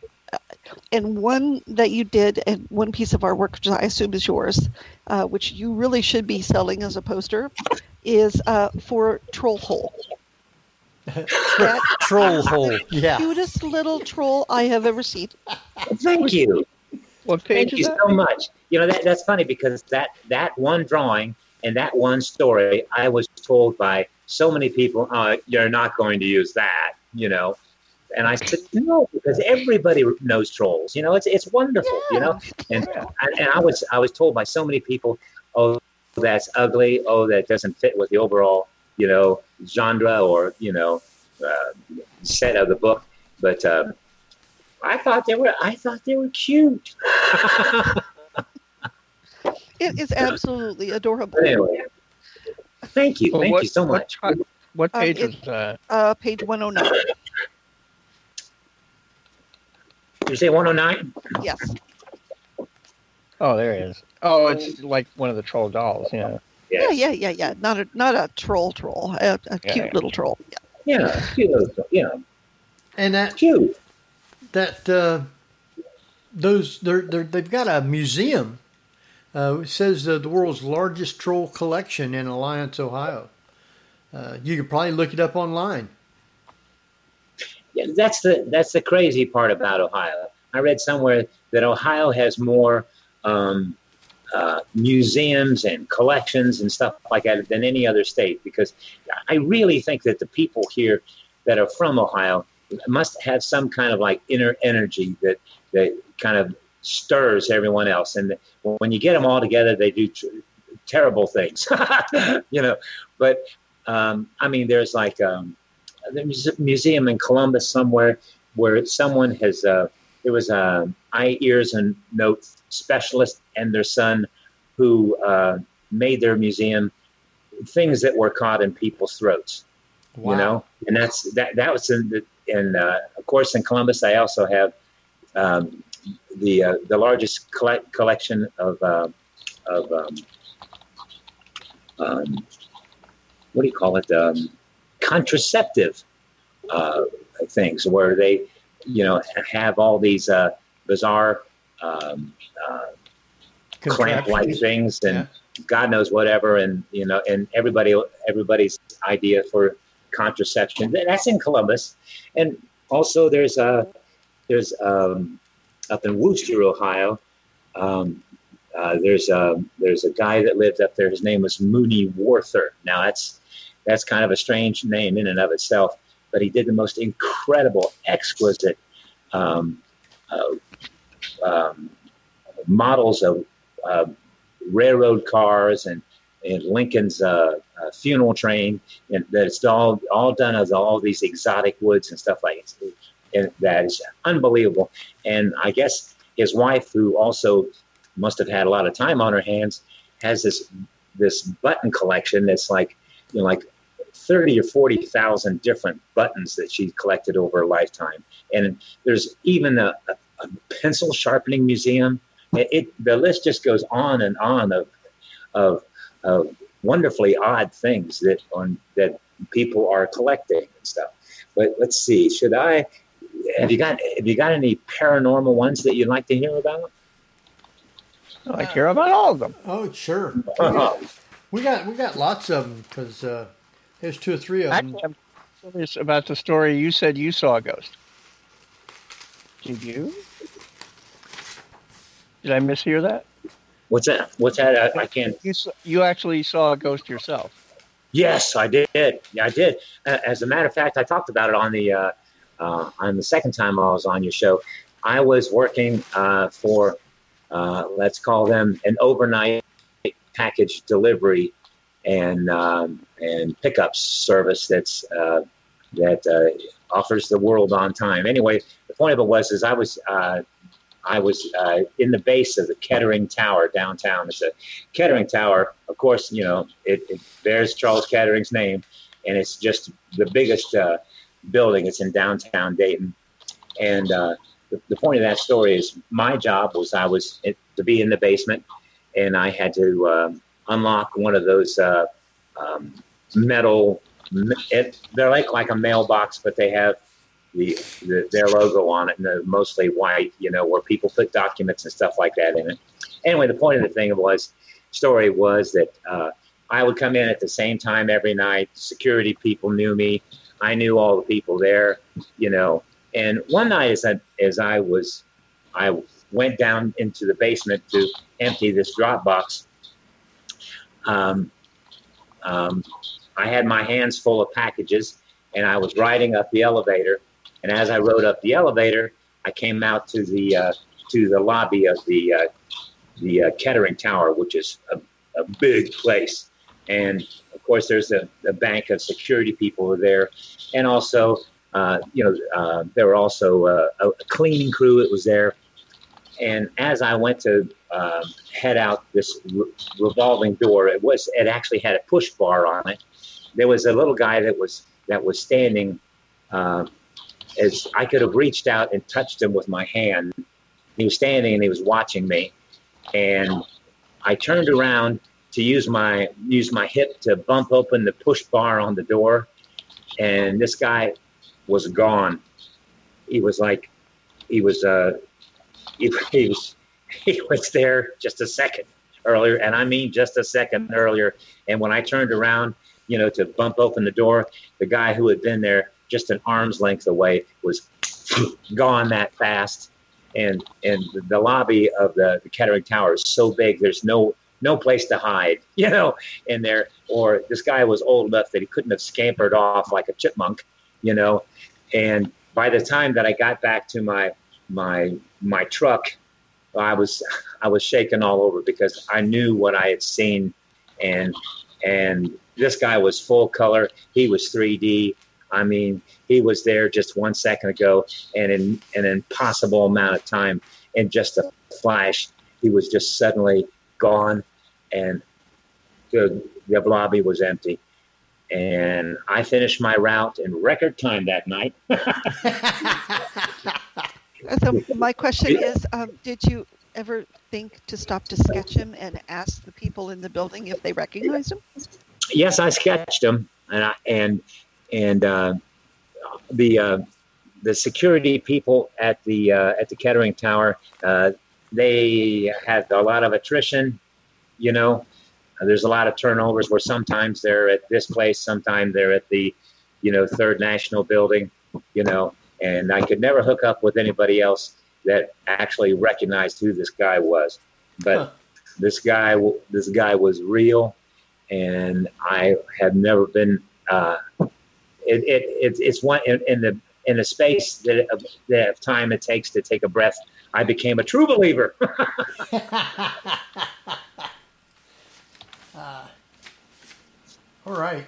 And one that you did, and one piece of artwork, which I assume is yours, which you really should be selling as a poster, is for Troll Hole. Troll Hole, yeah. Cutest little troll I have ever seen. Thank you. What page Thank is you that? so much. That's funny because that one drawing and that one story, I was told by so many people, you're not going to use that, And I said, no, because everybody knows trolls. It's wonderful, And I was told by so many people, oh, that's ugly. Oh, that doesn't fit with the overall, genre or set of the book. But I thought they were cute. It is absolutely adorable. But anyway, thank you, thank you so much. What page is that? Page 109. Did you say 109? Yes. Oh, there it is. Oh, it's like one of the troll dolls. Yeah. Yes. Yeah. Not a troll. A cute little troll. Yeah, cute little troll. Yeah. And that cute. That they've got a museum. It says the world's largest troll collection in Alliance, Ohio. You could probably look it up online. Yeah, that's the crazy part about Ohio. I read somewhere that Ohio has more museums and collections and stuff like that than any other state, because I really think that the people here that are from Ohio must have some kind of like inner energy that kind of stirs everyone else. And when you get them all together, they do terrible things, But there's like there's a museum in Columbus somewhere where someone has there was a eye, ears, and nose specialist and their son who made their museum things that were caught in people's throats. Wow. And that was in of course in Columbus. I also have the largest collection of what do you call it? Contraceptive things where they, have all these bizarre clamp-like things and God knows whatever, and and everybody's idea for contraception. That's in Columbus, and also there's up in Wooster, Ohio. There's a guy that lived up there. His name was Mooney Warther. Now that's kind of a strange name in and of itself, but he did the most incredible, exquisite models of railroad cars and Lincoln's funeral train, and that's all done as all these exotic woods and stuff like it. And that is unbelievable. And I guess his wife, who also must have had a lot of time on her hands, has this button collection that's like 30 or 40,000 different buttons that she collected over a lifetime. And there's even a pencil sharpening museum. The list just goes on and on of wonderfully odd things that people are collecting and stuff. But let's see, have you got any paranormal ones that you'd like to hear about? I like to hear about all of them. Oh, sure. We got lots of them because there's 2 or 3 of them. I'm curious about the story. You said you saw a ghost. Did you? Did I mishear that? What's that? What's that? I can't. You actually saw a ghost yourself? Yes, I did. Yeah, I did. As a matter of fact, I talked about it on the second time I was on your show. I was working for, let's call them an overnight package delivery and pickup service that offers the world on time. Anyway, the point of it was I was in the base of the Kettering Tower downtown. It's a Kettering Tower, of course. It bears Charles Kettering's name, and it's just the biggest building. It's in downtown Dayton, and the point of that story is my job was to be in the basement, and I had to unlock one of those metal. They're like a mailbox, but they have their logo on it, and they're mostly white, where people put documents and stuff like that in it. Anyway, the point of the story was that I would come in at the same time every night. Security people knew me. I knew all the people there, And one night as I went down into the basement to empty this drop box, I had my hands full of packages, and I was riding up the elevator. And as I rode up the elevator, I came out to the lobby of the Kettering Tower, which is a big place. And of course, there's a bank of security people there, and also, there were also a cleaning crew that was there. And as I went to head out this revolving door, it actually had a push bar on it. There was a little guy that was standing. As I could have reached out and touched him with my hand. He was standing and he was watching me, and I turned around to use my hip to bump open the push bar on the door, and this guy was gone. He was there just a second earlier, and I mean just a second earlier. And when I turned around, to bump open the door, the guy who had been there just an arm's length away was gone that fast. And the lobby of the Kettering Tower is so big, there's no place to hide, in there. Or this guy was old enough that he couldn't have scampered off like a chipmunk, And by the time that I got back to my truck, I was shaking all over because I knew what I had seen, and this guy was full color. He was 3D. I mean, he was there just 1 second ago, and in an impossible amount of time, in just a flash, he was just suddenly gone, and the lobby was empty. And I finished my route in record time that night. So my question is, did you ever think to stop to sketch him and ask the people in the building if they recognized him? Yes, I sketched him, and the security people at the Kettering Tower, they had a lot of attrition. There's a lot of turnovers where sometimes they're at this place, sometimes they're at the Third National Building, and I could never hook up with anybody else that actually recognized who this guy was. But this guy was real, and I have never been. It's one in the space that of time it takes to take a breath. I became a true believer. All right.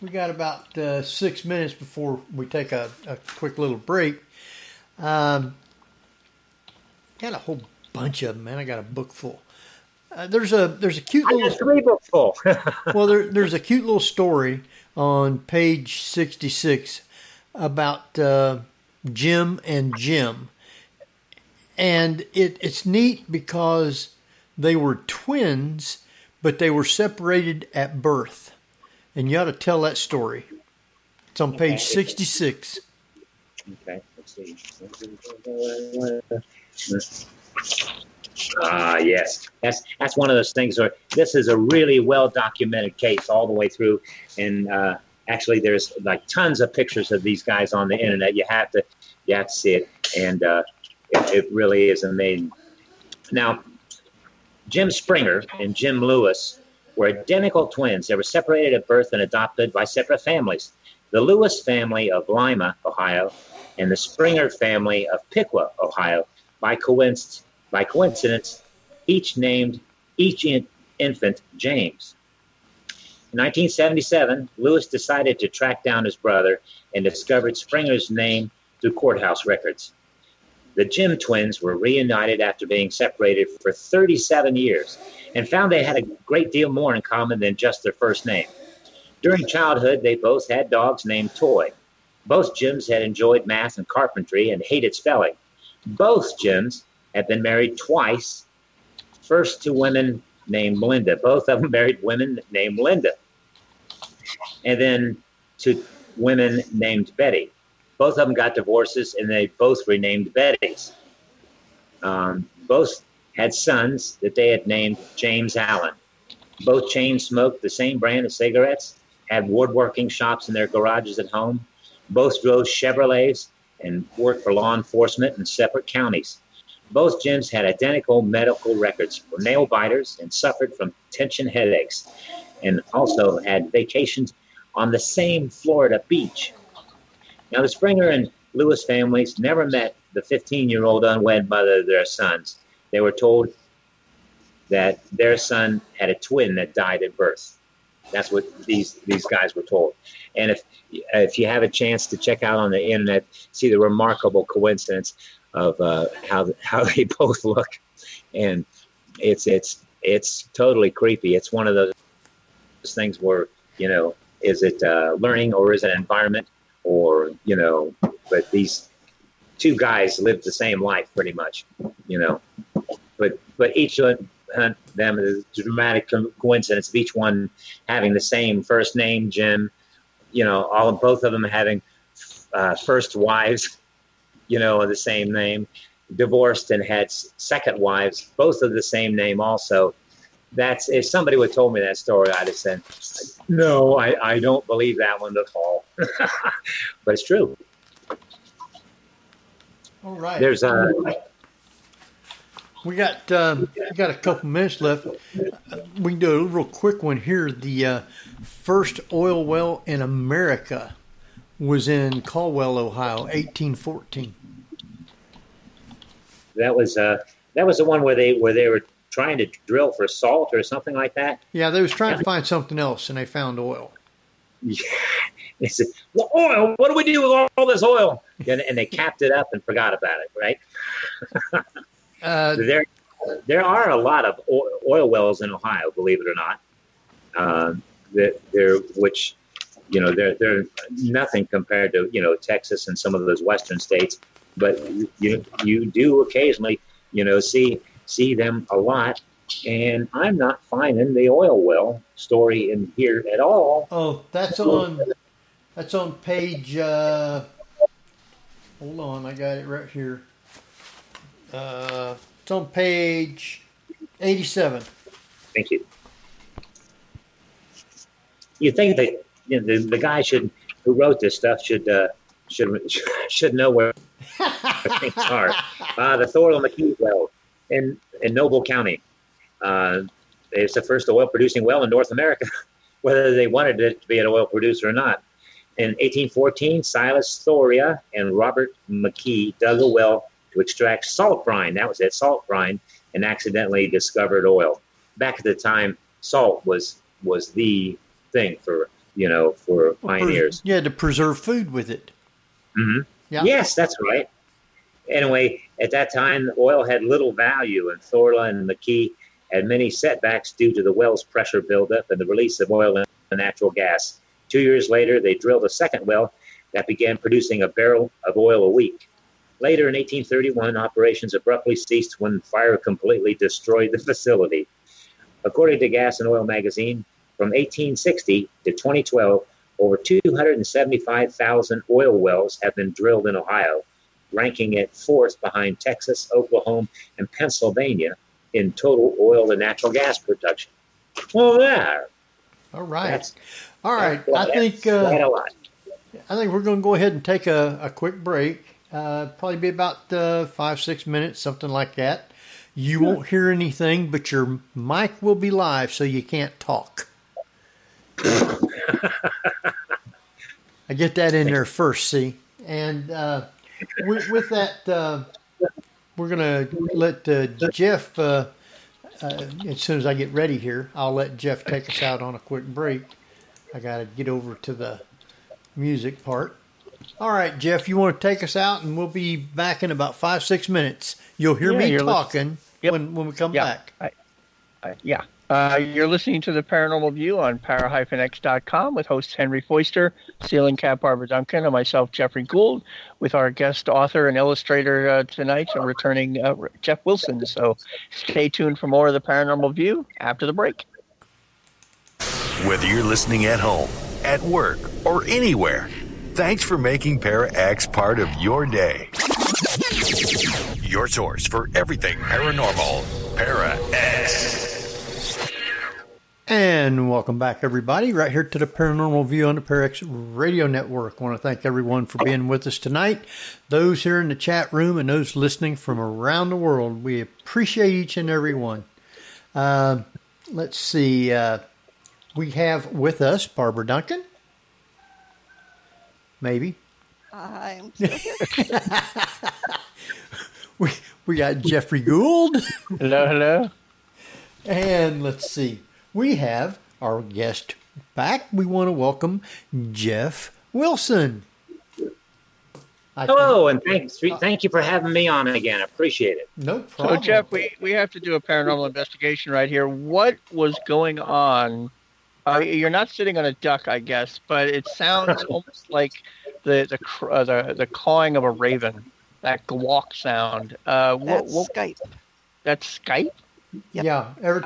We got about 6 minutes before we take a quick little break. Got a whole bunch of them, man. I got a book full. There's a cute little. I got 3 books full. Well, there's a cute little story on page 66 about Jim and Jim, and it's neat because they were twins, but they were separated at birth. And you ought to tell that story. It's on page 66. Okay, let's see. Yes. That's one of those things where this is a really well-documented case all the way through. And actually, there's like tons of pictures of these guys on the internet. You have to see it. And It really is amazing. Now, Jim Springer and Jim Lewis were identical twins. They were separated at birth and adopted by separate families. The Lewis family of Lima, Ohio, and the Springer family of Piqua, Ohio, by coincidence, each named each infant James. In 1977, Lewis decided to track down his brother and discovered Springer's name through courthouse records. The Jim twins were reunited after being separated for 37 years and found they had a great deal more in common than just their first name. During childhood, they both had dogs named Toy. Both Jims had enjoyed math and carpentry and hated spelling. Both Jims had been married twice, first to women named Linda. Both of them married women named Linda. And then to women named Betty. Both of them got divorces, and they both renamed Bettys. Both had sons that they had named James Allen. Both chain smoked the same brand of cigarettes, had woodworking shops in their garages at home. Both drove Chevrolets and worked for law enforcement in separate counties. Both Jims had identical medical records, were nail biters, and suffered from tension headaches, and also had vacations on the same Florida beach. Now, the Springer and Lewis families never met the 15-year-old unwed mother of their sons. They were told that their son had a twin that died at birth. That's what these guys were told. And if you have a chance to check out on the internet, see the remarkable coincidence of how they both look, and it's totally creepy. It's one of those things where, is it learning or is it environment, or but these two guys lived the same life pretty much, but each of them is a dramatic coincidence of each one having the same first name, Jim, both of them having first wives, of the same name, divorced and had second wives, both of the same name also. That's, if somebody would have told me that story, I'd have said, no, I don't believe that one at all. But it's true. All right. There's we got a couple minutes left. We can do a real quick one here. The first oil well in America was in Caldwell, Ohio, 1814. That was the one where they were trying to drill for salt or something like that. Yeah, they was trying to find something else, and they found oil. Yeah. They said, well, oil, what do we do with all this oil? And they capped it up and forgot about it, right? There are a lot of oil wells in Ohio, believe it or not. They're nothing compared to, Texas and some of those western states. But you do occasionally, see them a lot. And I'm not finding the oil well story in here at all. Oh, that's on page, hold on, I got it right here. It's on page 87. Thank you. You think that the guy who wrote this stuff should know where things are. The Thorle McKee well in Noble County. It's the first oil-producing well in North America, whether they wanted it to be an oil producer or not. In 1814, Silas Thoria and Robert McKee dug a well to extract salt brine. That was it, salt brine, and accidentally discovered oil. Back at the time, salt was the thing for pioneers. You had to preserve food with it. Mm-hmm. Yeah. Yes, that's right. Anyway, at that time, oil had little value, and Thorla and McKee had many setbacks due to the well's pressure buildup and the release of oil and natural gas. 2 years later, they drilled a second well that began producing a barrel of oil a week. Later in 1831, operations abruptly ceased when fire completely destroyed the facility. According to Gas and Oil magazine, from 1860 to 2012, over 275,000 oil wells have been drilled in Ohio, ranking it fourth behind Texas, Oklahoma, and Pennsylvania in total oil and natural gas production. Well, there. All right. That's I think quite a lot. I think we're going to go ahead and take a quick break. Probably be about 5-6 minutes, something like that. You won't hear anything, but your mic will be live, so you can't talk. I get that in there first, see? And with that, we're going to let Jeff, as soon as I get ready here, I'll let Jeff take us out on a quick break. I got to get over to the music part. All right, Jeff, you want to take us out, and we'll be back in about 5-6 minutes. You'll hear me talking when we come back. You're listening to the Paranormal View on para-x.com with hosts Henry Foister, Ceiling Cat Barbara Duncan, and myself, Jeffrey Gould, with our guest author and illustrator tonight, returning Jeff Wilson. So stay tuned for more of the Paranormal View after the break. Whether you're listening at home, at work, or anywhere, thanks for making Para-X part of your day. Your source for everything paranormal, Para-X. And welcome back, everybody, right here to the Paranormal View on the Para-X Radio Network. I want to thank everyone for being with us tonight. Those here in the chat room and those listening from around the world, we appreciate each and every one. Let's see. We have with us Barbara Duncan. Maybe. I'm still here. we got Jeffrey Gould. Hello. And let's see. We have our guest back. We want to welcome Jeff Wilson. Hello, and thank you for having me on again. I appreciate it. No problem. So, Jeff, we have to do a paranormal investigation right here. What was going on? You're not sitting on a duck, I guess, but it sounds almost like the cawing of a raven, that glawk sound. That's Skype. That's Skype? Yep. Yeah, every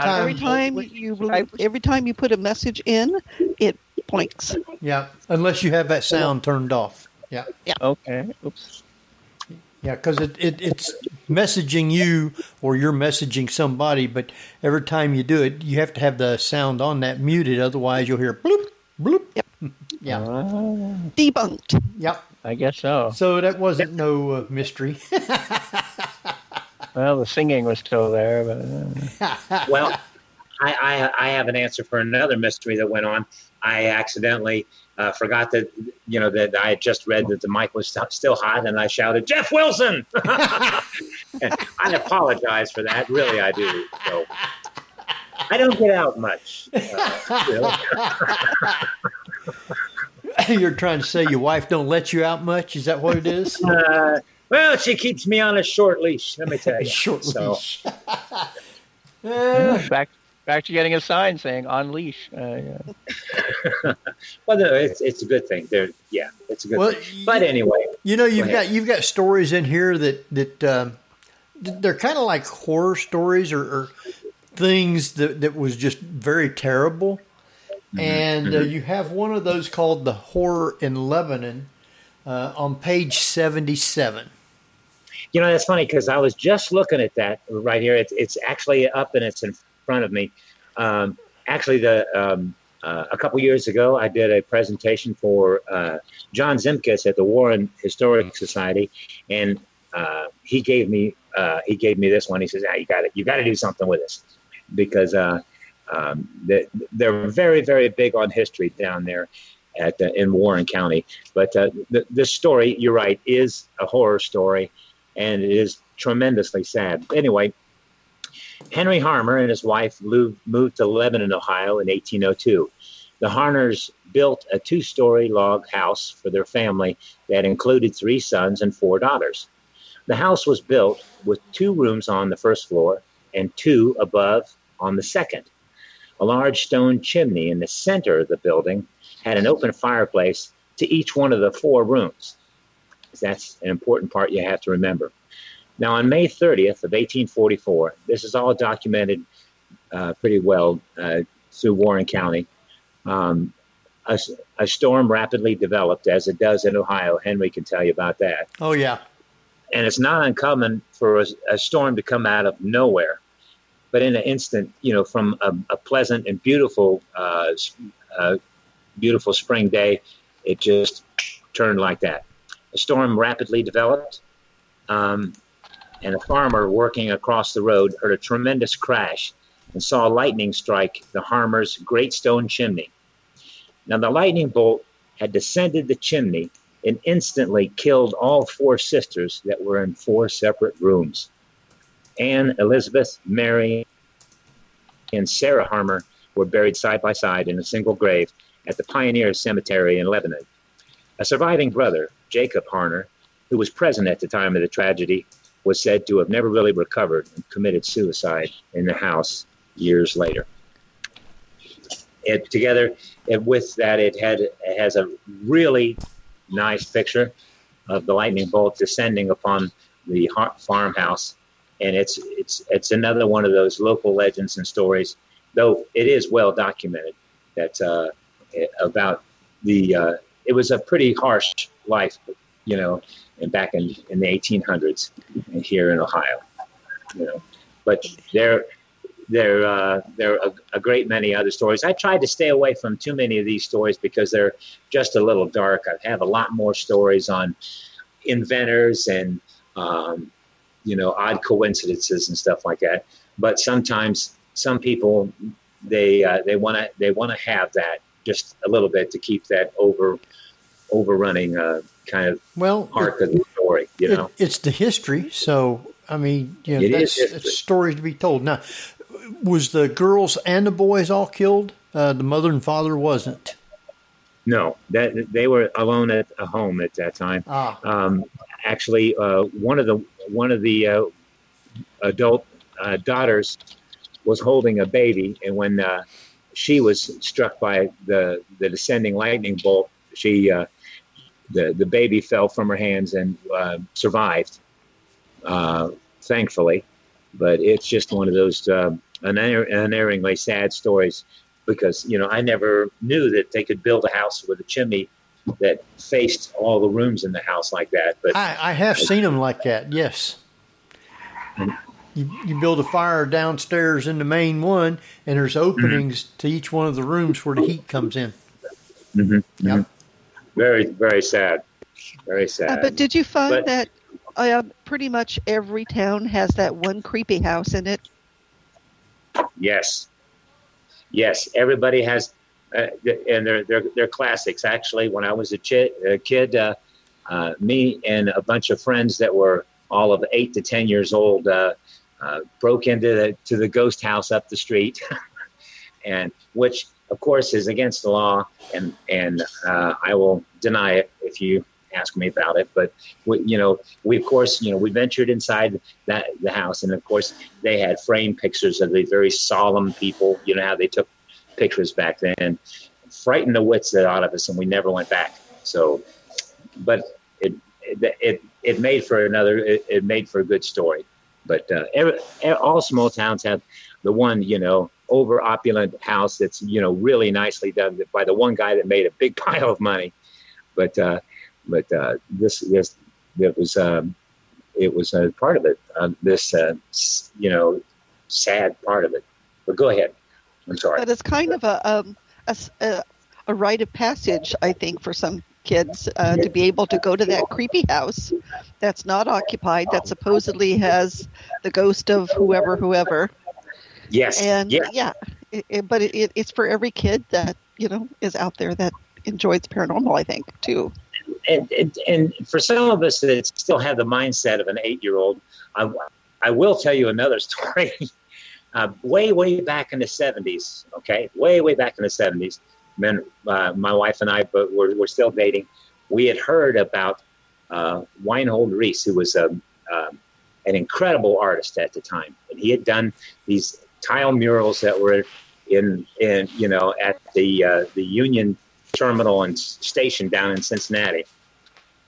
time you put a message in, it blinks. Yeah, unless you have that sound turned off. Yeah. Okay. Oops. Yeah, because it's messaging you or you're messaging somebody, but every time you do it, you have to have the sound on that muted. Otherwise, you'll hear bloop, bloop. Yep. Yeah. Debunked. Yep. I guess so. So that wasn't no mystery. Well, the singing was still there, but Well, I have an answer for another mystery that went on. I accidentally forgot that I had just read that the mic was still hot, and I shouted, "Jeff Wilson!" I apologize for that. Really, I do. So I don't get out much. Really. You're trying to say your wife don't let you out much? Is that what it is? Well, she keeps me on a short leash, let me tell you. Leash. back to getting a sign saying "on leash." Yeah. Well, no, it's a good thing. It's a good thing. But anyway, you've got stories in here that they're kind of like horror stories or things that was just very terrible. Mm-hmm. And you have one of those called "The Horror in Lebanon" on page 77. That's funny because I was just looking at that right here. It's actually up and it's in front of me. Actually, a couple years ago, I did a presentation for John Zimkus at the Warren Historic Society, and he gave me this one. He says, "You got to do something with this," because they're very, very big on history down there in Warren County. But this story, you're right, is a horror story, and it is tremendously sad. Anyway, Henry Harmer and his wife moved to Lebanon, Ohio in 1802. The Harners built a 2-story log house for their family that included 3 sons and 4 daughters. The house was built with 2 rooms on the first floor and 2 above on the second. A large stone chimney in the center of the building had an open fireplace to each one of the 4 rooms. That's an important part you have to remember. Now, on May 30th of 1844, this is all documented pretty well through Warren County. A storm rapidly developed, as it does in Ohio. Henry can tell you about that. Oh, yeah. And it's not uncommon for a storm to come out of nowhere. But in an instant, from a pleasant and beautiful spring day, it just turned like that. the storm rapidly developed, and a farmer working across the road heard a tremendous crash and saw lightning strike the Harmer's great stone chimney. Now, the lightning bolt had descended the chimney and instantly killed all 4 sisters that were in 4 separate rooms. Anne, Elizabeth, Mary, and Sarah Harmer were buried side by side in a single grave at the Pioneer Cemetery in Lebanon. A surviving brother, Jacob Harmer, who was present at the time of the tragedy, was said to have never really recovered and committed suicide in the house years later. With that, it has a really nice picture of the lightning bolt descending upon the farmhouse, and it's another one of those local legends and stories, though it is well documented that about the it was a pretty harsh life, and back in the 1800s here in Ohio, but there are a great many other stories. I tried to stay away from too many of these stories because they're just a little dark. I have a lot more stories on inventors and odd coincidences and stuff like that. But sometimes some people they want to have that just a little bit to keep that overrunning kind of arc of the story. It's the history, so I mean, it's stories to be told. Now, was the girls and the boys all killed? The mother and father wasn't. No, that they were alone at a home at that time. Actually, one of the adult daughters was holding a baby, and when she was struck by the descending lightning bolt, the baby fell from her hands and survived, thankfully. But it's just one of those unerringly sad stories because, I never knew that they could build a house with a chimney that faced all the rooms in the house like that. But I have seen them like that, yes. You build a fire downstairs in the main one, and there's openings to each one of the rooms where the heat comes in. Mm-hmm. Yep. Very, very sad. Very sad. But did you find that pretty much every town has that one creepy house in it? Yes. Everybody has, and they're classics. Actually, when I was a kid, me and a bunch of friends that were all of 8 to 10 years old broke into the ghost house up the street, and which of course is against the law, and I will deny it if you ask me about it. But we of course we ventured inside the house, and of course they had framed pictures of the very solemn people. You know how they took pictures back then, frightened the wits out of us, and we never went back. So, but it made for a good story. But all small towns have the one, over opulent house that's, really nicely done by the one guy that made a big pile of money. But this it was a part of it. Sad part of it. But go ahead. I'm sorry. But it's kind of a rite of passage, I think, for some kids to be able to go to that creepy house that's not occupied, that supposedly has the ghost of whoever. Yes. And but it's for every kid that is out there that enjoys paranormal, I think, too. And for some of us that still have the mindset of an 8-year-old, I will tell you another story. Way back in the 70s, okay? Way back in the 70s, my wife and I, but we're still dating. We had heard about Weinhold Reese, who was an incredible artist at the time, and he had done these tile murals that were in at the Union Terminal and Station down in Cincinnati.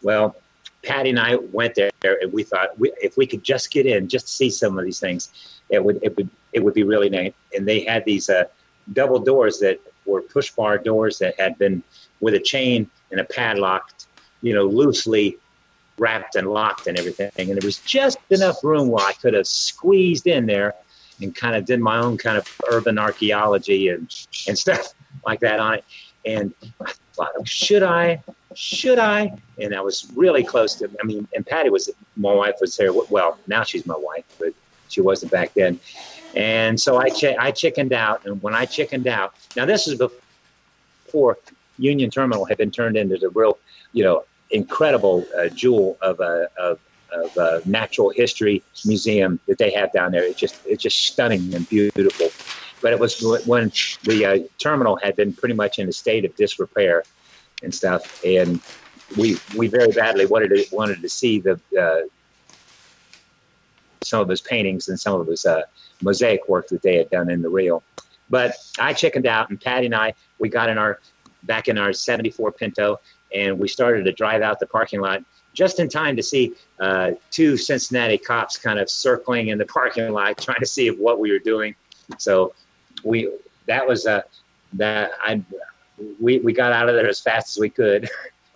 Well, Patti and I went there, and we thought if we could just get in, just to see some of these things, it would be really nice. And they had these double doors that were push bar doors that had been with a chain and a padlock, loosely wrapped and locked and everything. And there was just enough room where I could have squeezed in there and kind of did my own kind of urban archaeology and stuff like that on it. And I thought, should I should I? And I was really close to, I mean, and Patti was, my wife was there. Well, now she's my wife, but she wasn't back then. And so I chickened out. And when I chickened out, now this is before Union Terminal had been turned into the real, incredible jewel of a natural history museum that they have down there. It's just stunning and beautiful. But it was when the terminal had been pretty much in a state of disrepair and stuff, and we very badly wanted to see the some of his paintings and some of his mosaic work that they had done in the reel. But I chickened out, and Patti and I, we got back in our 74 Pinto, and we started to drive out the parking lot just in time to see two Cincinnati cops kind of circling in the parking lot, trying to see what we were doing. So we got out of there as fast as we could,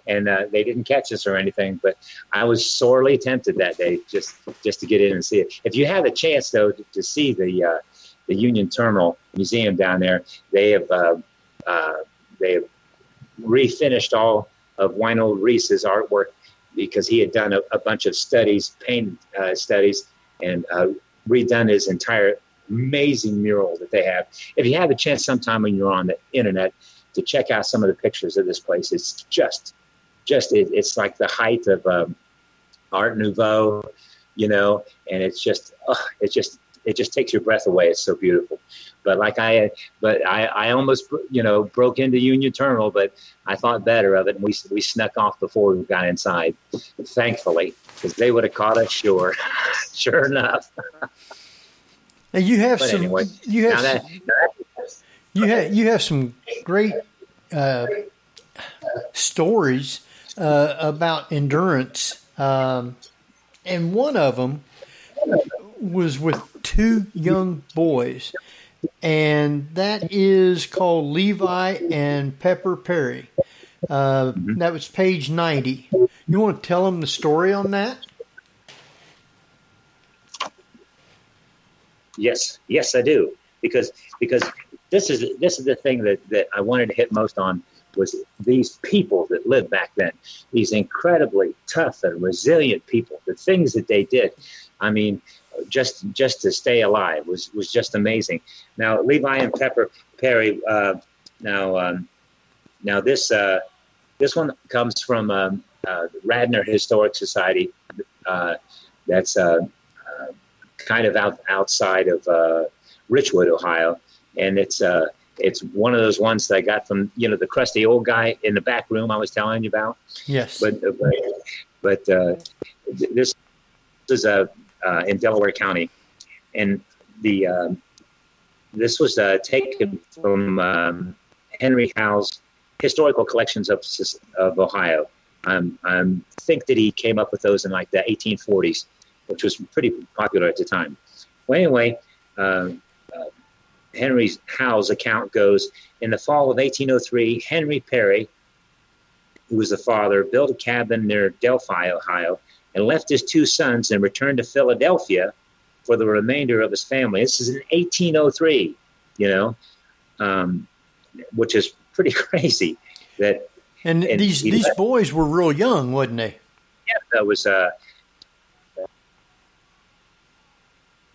and they didn't catch us or anything. But I was sorely tempted that day just to get in and see it. If you have a chance though to see the Union Terminal Museum down there, they have refinished all of Wynald Reese's artwork, because he had done a bunch of paint studies, and redone his entire amazing mural that they have. If you have a chance sometime when you're on the internet to check out some of the pictures of this place, it's it's like the height of Art Nouveau, and it just takes your breath away. It's so beautiful. But I almost broke into Union Terminal, but I thought better of it, and we snuck off before we got inside, thankfully, because they would have caught us sure enough. Now you have you have some great stories about endurance, and one of them was with two young boys, and that is called Levi and Pepper Perry. That was page 90. You want to tell them the story on that? Yes, I do, because this is the thing that I wanted to hit most on, was these people that lived back then, these incredibly tough and resilient people, the things that they did. I mean, just to stay alive was just amazing. Now, Levi and Pepper Perry. Now this one comes from Radnor Historic Society. That's kind of outside of Richwood, Ohio, and it's one of those ones that I got from the crusty old guy in the back room I was telling you about. Yes. But this is in Delaware County, and this was taken from Henry Howe's Historical Collections of Ohio. I think that he came up with those in like the 1840s, which was pretty popular at the time. Well, anyway, Henry Howe's account goes, in the fall of 1803, Henry Perry, who was the father, built a cabin near Delphi, Ohio, and left his two sons and returned to Philadelphia for the remainder of his family. This is in 1803, which is pretty crazy. And these boys were real young, wasn't they? Yeah, that was.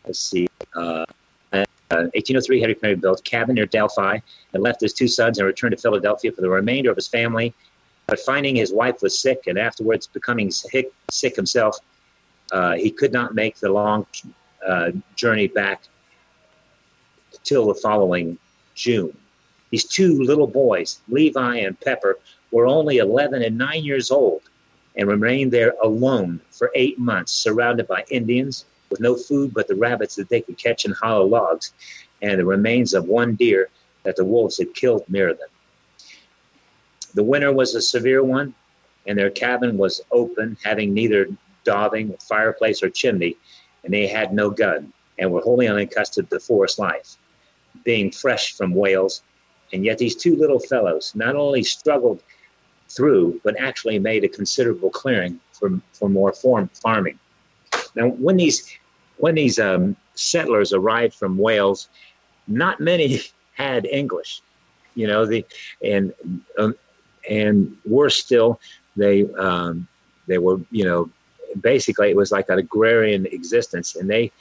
Let's see. 1803, Henry Perry built a cabin near Delphi and left his two sons and returned to Philadelphia for the remainder of his family. But finding his wife was sick and afterwards becoming sick himself, he could not make the long journey back till the following June. These two little boys, Levi and Pepper, were only 11 and 9 years old and remained there alone for 8 months, surrounded by Indians with no food but the rabbits that they could catch in hollow logs and the remains of one deer that the wolves had killed near them. The winter was a severe one, and their cabin was open, having neither daubing, fireplace, or chimney, and they had no gun and were wholly unaccustomed to forest life, being fresh from Wales. And yet these two little fellows not only struggled through, but actually made a considerable clearing for more farming. Now, when these settlers arrived from Wales, not many had English, and And worse still, they were, basically it was like an agrarian existence, and they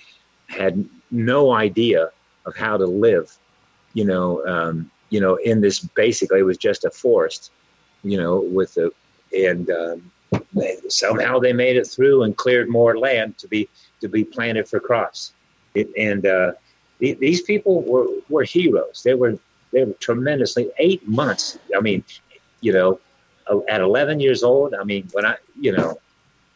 had no idea of how to live, in this, basically it was just a forest, somehow they made it through and cleared more land to be planted for crops. These people were heroes. They were tremendously 8 months. I mean, at 11 years old, I mean,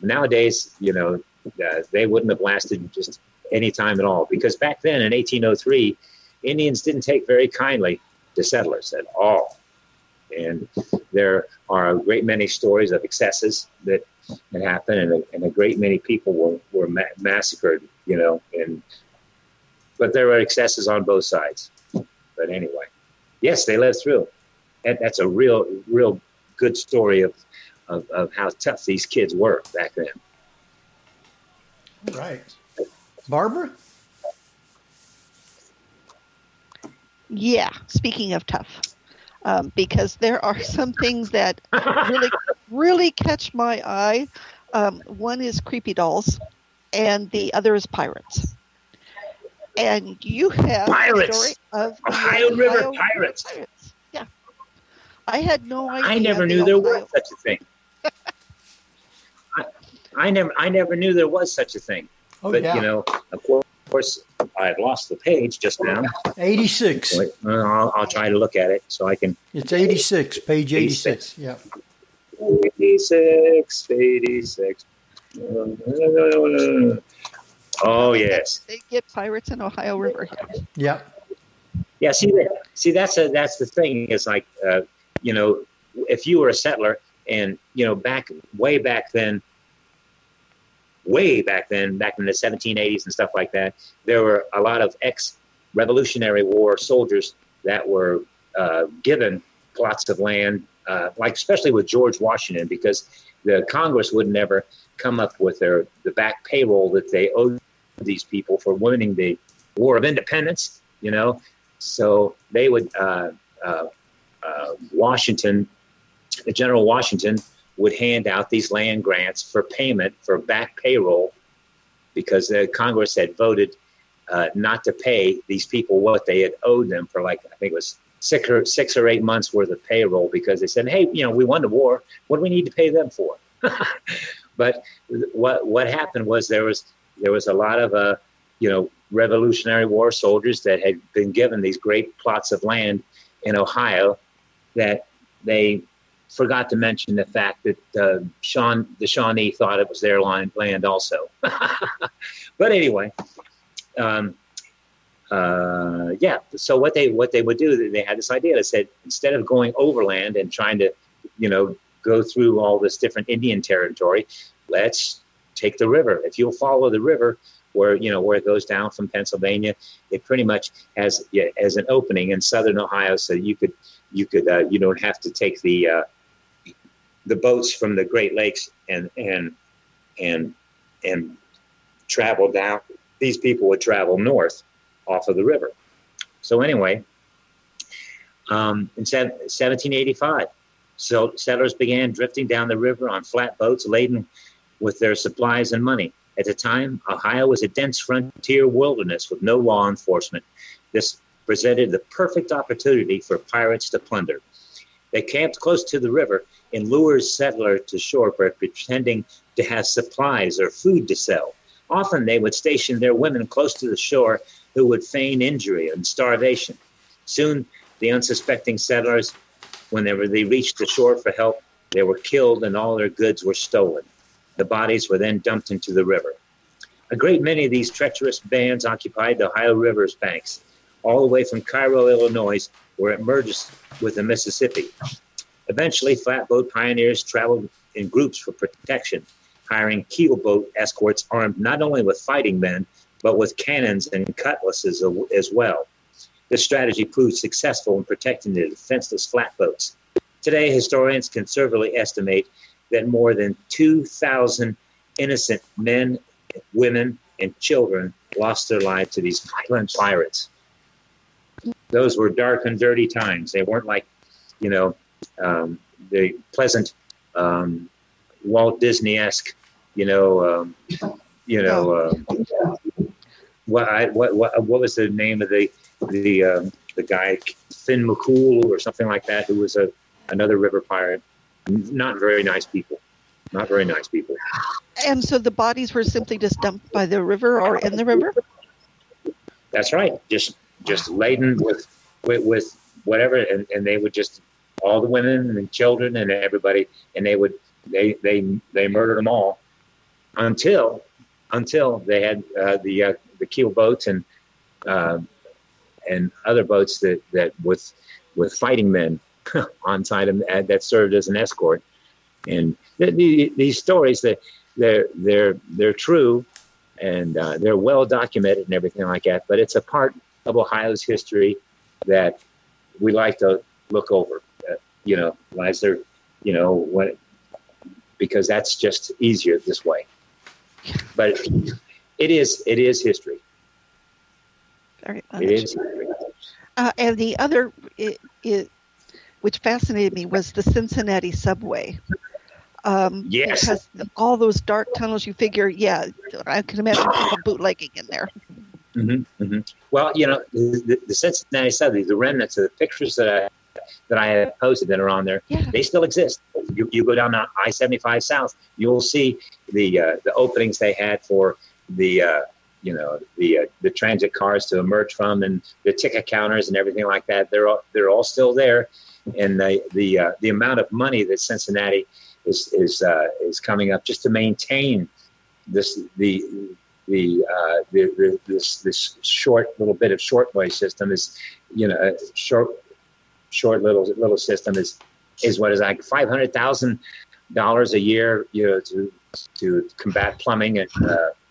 nowadays, they wouldn't have lasted just any time at all, because back then in 1803, Indians didn't take very kindly to settlers at all. And there are a great many stories of excesses that happened, and a great many people were massacred, but there were excesses on both sides. But anyway, yes, they lived through. And that's a real good story of how tough these kids were back then. Right. Barbara? Yeah, speaking of tough, because there are some things that really catch my eye. One is creepy dolls, and the other is pirates. And you have Pirates. a story of the Ohio River Pirates. Yeah, I had no idea. I never knew there was such a thing. I never knew there was such a thing. Oh, but yeah. Of course, I've lost the page just now. 86. I'll try to look at it so I can. It's 86, page 86. Yeah. 86. Oh, yes. They get pirates in Ohio River here. Yeah. Yeah. See, that's the thing. It's like, if you were a settler, and way back then, back in the 1780s and stuff like that, there were a lot of ex-Revolutionary War soldiers that were given plots of land, like especially with George Washington, because the Congress would never come up with the back payroll that they owed these people for winning the War of Independence, So they would, General Washington would hand out these land grants for payment for back payroll, because the Congress had voted not to pay these people what they had owed them for, like, I think it was 6 or 8 months worth of payroll, because they said, hey, we won the war. What do we need to pay them for? But what happened was there was a lot of Revolutionary War soldiers that had been given these great plots of land in Ohio that they forgot to mention the fact that the Shawnee thought it was their land also. But anyway, so what they would do, they had this idea. They said, instead of going overland and trying to, go through all this different Indian territory, let's take the river. If you'll follow the river where it goes down from Pennsylvania, it pretty much has an opening in southern Ohio, so you don't have to take the boats from the Great Lakes and travel down. These people would travel north off of the river. So anyway, in 1785, so settlers began drifting down the river on flat boats laden with their supplies and money. At the time, Ohio was a dense frontier wilderness with no law enforcement. This presented the perfect opportunity for pirates to plunder. They camped close to the river and lured settlers to shore by pretending to have supplies or food to sell. Often they would station their women close to the shore who would feign injury and starvation. Soon, the unsuspecting settlers, when they reached the shore for help, they were killed and all their goods were stolen. The bodies were then dumped into the river. A great many of these treacherous bands occupied the Ohio River's banks, all the way from Cairo, Illinois, where it merges with the Mississippi. Eventually, flatboat pioneers traveled in groups for protection, hiring keelboat escorts armed not only with fighting men, but with cannons and cutlasses as well. This strategy proved successful in protecting the defenseless flatboats. Today, historians conservatively estimate that more than 2,000 innocent men, women, and children lost their lives to these violent pirates. Those were dark and dirty times. They weren't like, the pleasant Walt Disney-esque, what was the name of the guy, Finn McCool or something like that, who was another river pirate. Not very nice people. Not very nice people. And so the bodies were simply just dumped by the river or in the river? That's right. Just laden with whatever, and they would just, all the women and children and everybody, and they murdered them all until they had the keel boats and other boats that with fighting men on side them that served as an escort. And these stories, that they're true, and they're well documented and everything like that. But it's a part of Ohio's history that we like to look over, as they're, because that's just easier this way. But it is history. Very much. It is history. And the other, which fascinated me, was the Cincinnati subway. Yes. Because all those dark tunnels, you figure, I can imagine people bootlegging in there. Mm-hmm, mm-hmm. Well, the Cincinnati subway, the remnants of the pictures that I have posted that are on there, they still exist. You go down to I-75 South, you'll see the openings they had for the transit cars to emerge from, and the ticket counters and everything like that. They're all still there, and the amount of money that Cincinnati is coming up just to maintain this short little bit of shortwave system is, short little system is what is like $500,000 a year, to combat plumbing and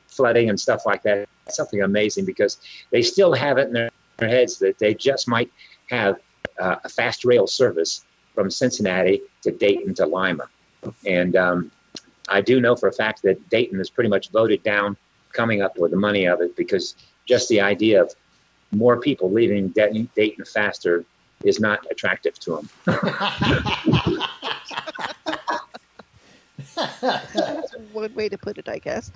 flooding and stuff like that. It's something amazing, because they still have it in their heads that they just might have a fast rail service from Cincinnati to Dayton to Lima. And I do know for a fact that Dayton is pretty much voted down coming up with the money of it, because just the idea of more people leaving Dayton faster is not attractive to them. That's one way to put it, I guess.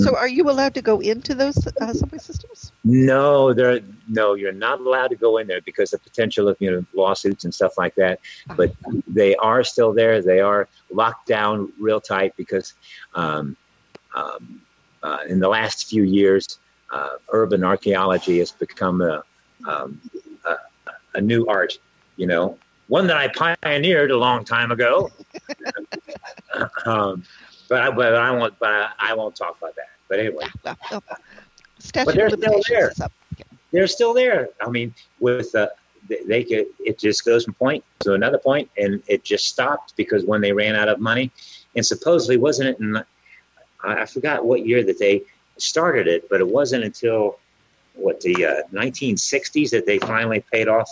So are you allowed to go into those subway systems? No, you're not allowed to go in there because of potential of lawsuits and stuff like that. But they are still there. They are locked down real tight because in the last few years, urban archaeology has become a new art. One that I pioneered a long time ago. But I won't talk about that. But anyway, but they're still there. They're still there. I mean, with it just goes from point to another point, and it just stopped because when they ran out of money, and supposedly wasn't it in, I forgot what year that they started it, but it wasn't until the 1960s that they finally paid off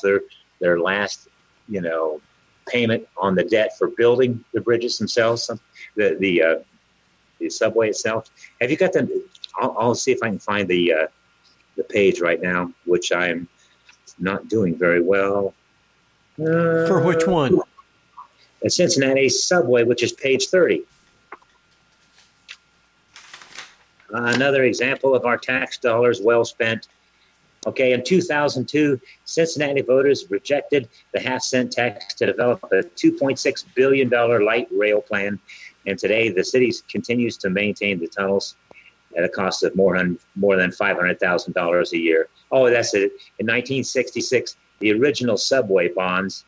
their last payment on the debt for building the bridges themselves, the subway itself. Have you got the? I'll see if I can find the page right now, which I'm not doing very well. For which one? The Cincinnati subway, which is page 30. Another example of our tax dollars well spent. Okay, in 2002, Cincinnati voters rejected the half-cent tax to develop a $2.6 billion light rail plan, and today the city continues to maintain the tunnels at a cost of more than $500,000 a year. Oh, that's it. In 1966, the original subway bonds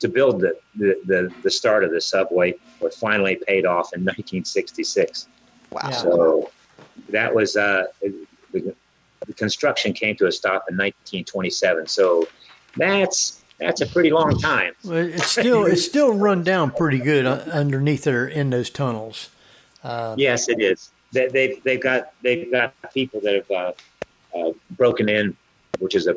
to build the start of the subway were finally paid off in 1966. Wow. So that was the construction came to a stop in 1927. So that's a pretty long time. Well, it's still run down pretty good underneath there in those tunnels. Yes, it is. They've got people that have broken in, which is a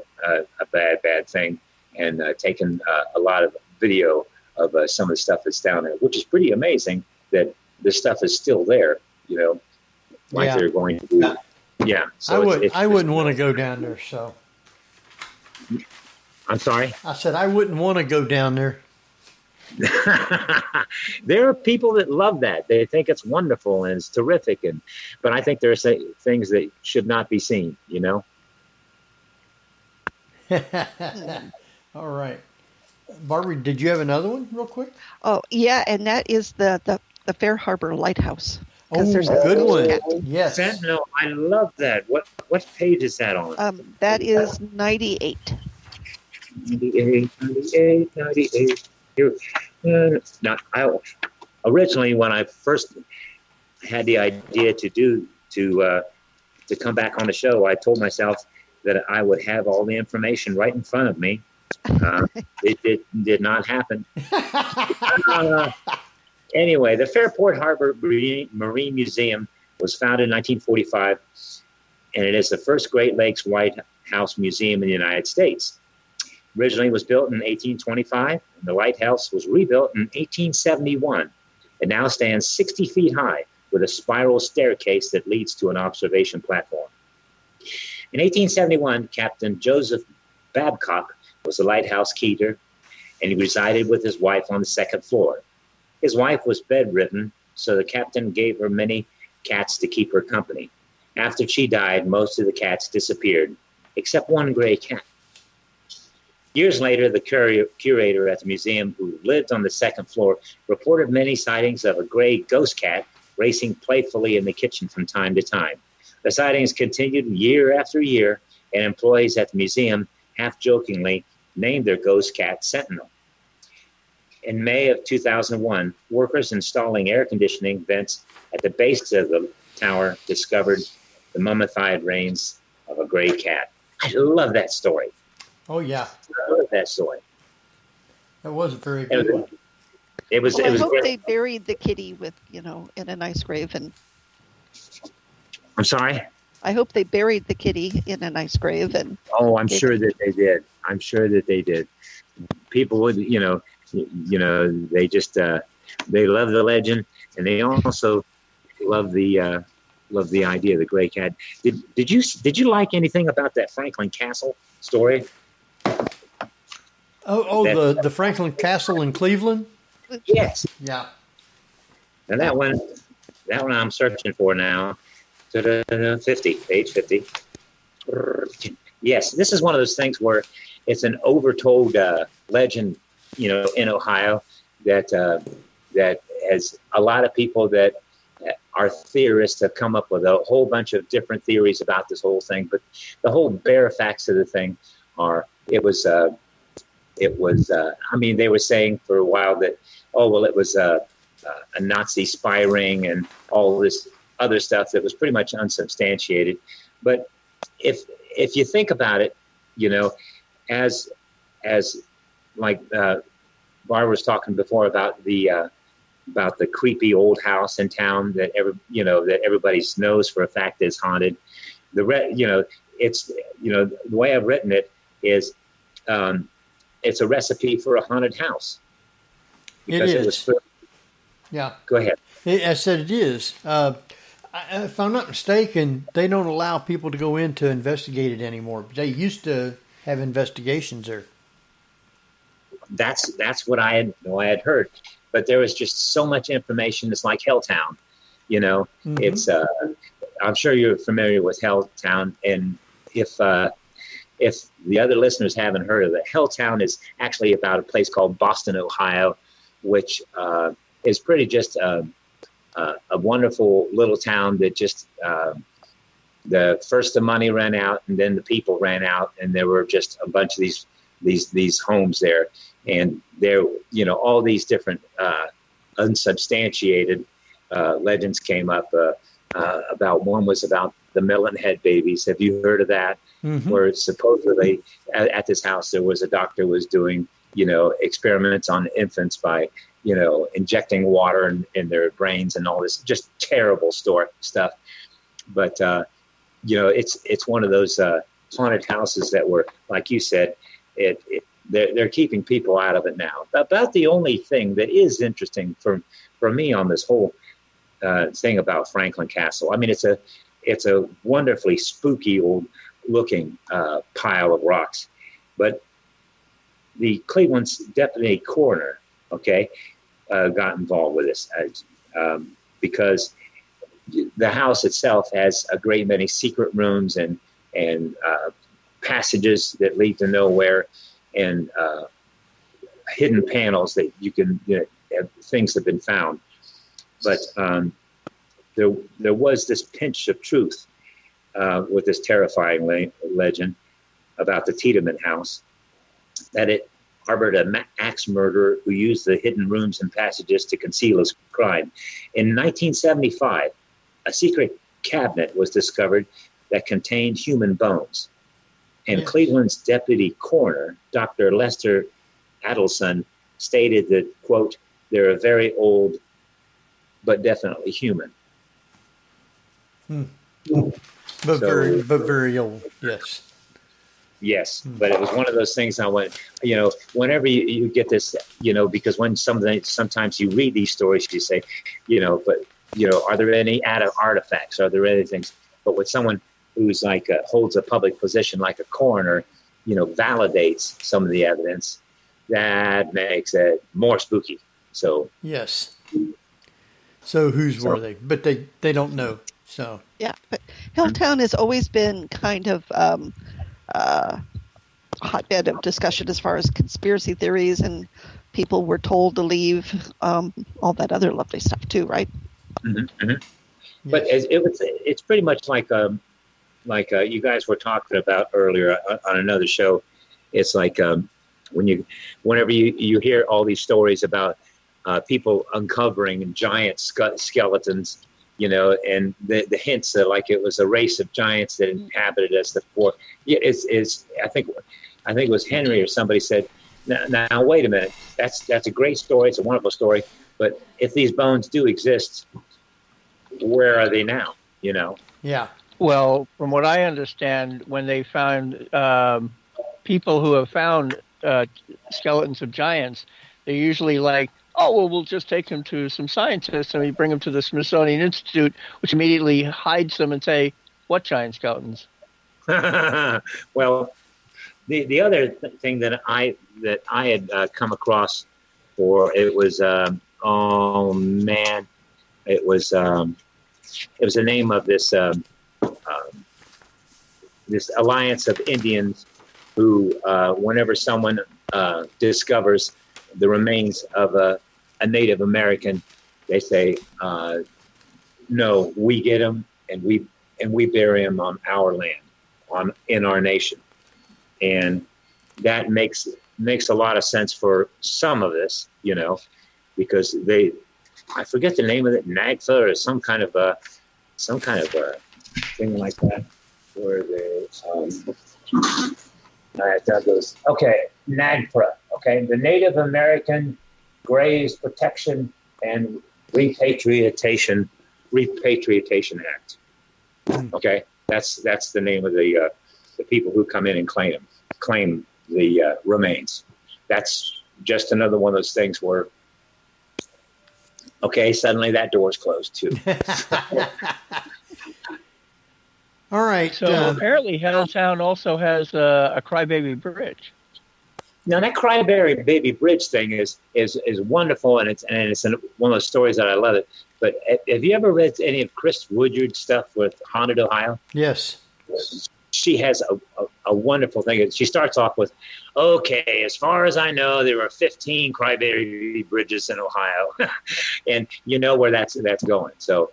bad thing, and taken a lot of video of some of the stuff that's down there, which is pretty amazing that the stuff is still there. They're going to do. Yeah. So I wouldn't want to go down there. So. I'm sorry? I said I wouldn't want to go down there. There are people that love that. They think it's wonderful and it's terrific, but I think there are things that should not be seen. All right. Barbara, did you have another one real quick? Oh, yeah, and that is the Fair Harbor Lighthouse. Oh, There's good one. cat. Yes. Sentinel, I love that. What page is that on? That is 98. 98. Here. Now, originally, when I first had the idea to come back on the show, I told myself that I would have all the information right in front of me. It did not happen. Anyway, the Fairport Harbor Marine Museum was founded in 1945, and it is the first Great Lakes White House museum in the United States. Originally, it was built in 1825, and the lighthouse was rebuilt in 1871. It now stands 60 feet high with a spiral staircase that leads to an observation platform. In 1871, Captain Joseph Babcock was the lighthouse keeper, and he resided with his wife on the second floor. His wife was bedridden, so the captain gave her many cats to keep her company. After she died, most of the cats disappeared, except one gray cat. Years later, the curator at the museum, who lived on the second floor, reported many sightings of a gray ghost cat racing playfully in the kitchen from time to time. The sightings continued year after year, and employees at the museum half-jokingly named their ghost cat Sentinel. In May of 2001, workers installing air conditioning vents at the base of the tower discovered the mummified remains of a gray cat. I love that story. Oh, yeah. I love that story. That was a very good one. It was. I hope great. they buried the kitty in a nice grave. And I'm sorry? I hope they buried the kitty in a nice grave. And I'm sure that they did. I'm sure that they did. People would, they just they love the legend, and they also love the idea of the gray cat. Did you like anything about that Franklin Castle story? The Franklin Castle in Cleveland? Yes. Yeah. And that one I'm searching for now. 50, page 50. Yes, this is one of those things where it's an overtold legend, in Ohio that has a lot of people that are theorists have come up with a whole bunch of different theories about this whole thing. But the whole bare facts of the thing are, they were saying for a while that, it was a Nazi spy ring and all this other stuff that was pretty much unsubstantiated. But if you think about it, as like Barbara was talking before about the creepy old house in town that everybody knows for a fact is haunted. The way I've written it is, it's a recipe for a haunted house. Because it is. Yeah. Go ahead. I said it is. If I'm not mistaken, they don't allow people to go in to investigate it anymore. They used to have investigations there. That's what I had heard, but there was just so much information. It's like Helltown, Mm-hmm. It's I'm sure you're familiar with Helltown, and if the other listeners haven't heard of it, Helltown is actually about a place called Boston, Ohio, which is pretty just a wonderful little town that just the money ran out, and then the people ran out, and there were just a bunch of these homes there, and there all these different unsubstantiated legends came up. About one was about the melon head babies. Have you heard of that? Mm-hmm. Where supposedly at this house there was a doctor was doing experiments on infants by injecting water in their brains and all this just terrible stuff. But it's one of those haunted houses that were, like you said, they're keeping people out of it now. About the only thing that is interesting for me on this whole thing about Franklin Castle, I mean, it's a wonderfully spooky old looking pile of rocks, but the Cleveland's deputy coroner okay, got involved with this because the house itself has a great many secret rooms and passages that lead to nowhere, and hidden panels that you can, things have been found. But there was this pinch of truth with this terrifying legend about the Tiedemann house, that it harbored an axe murderer who used the hidden rooms and passages to conceal his crime. In 1975, a secret cabinet was discovered that contained human bones. And Cleveland's deputy coroner, Dr. Lester Adelson, stated that, quote, "They're very old, but definitely human." But very old, yes. Yes, but it was one of those things I went, whenever you get this, because when sometimes you read these stories, you say, are there any artifacts? Are there any things? But with someone who's like holds a public position like a coroner, validates some of the evidence, that makes it more spooky. So yes. So whose were they? But they don't know. So yeah, but Hilltown has always been kind of a hotbed of discussion as far as conspiracy theories, and people were told to leave, all that other lovely stuff too, right? Mm-hmm, mm-hmm. Yes. But it's pretty much like you guys were talking about earlier on another show. It's like whenever you hear all these stories about people uncovering giant skeletons, and the hints that like it was a race of giants that inhabited us before. Yeah, I think it was Henry or somebody said, now wait a minute, that's a great story, it's a wonderful story, but if these bones do exist, where are they now? Yeah. Well, from what I understand, when they found people who have found skeletons of giants, they're usually like, oh, well, we'll just take them to some scientists and we bring them to the Smithsonian Institute, which immediately hides them and say, what giant skeletons? Well, the other thing that I had come across it was it was the name of this this alliance of Indians who whenever someone discovers the remains of a Native American, they say, no, we get them and we bury them on our land, in our nation. And that makes a lot of sense for some of this, because I forget the name of it, Nagtha or some kind of a thing like that, where they NAGPRA, the Native American Graves Protection and Repatriation Act. Okay, that's the name of the people who come in and claim the remains. That's just another one of those things where, suddenly that door's closed too. All right. So apparently Helltown also has a Crybaby Bridge. Now that Crybaby Bridge thing is wonderful, and it's one of those stories that I love it. But have you ever read any of Chris Woodyard's stuff with Haunted Ohio? Yes. She has a wonderful thing. She starts off with, okay, as far as I know, there are 15 Crybaby Bridges in Ohio, and you know where that's going. So,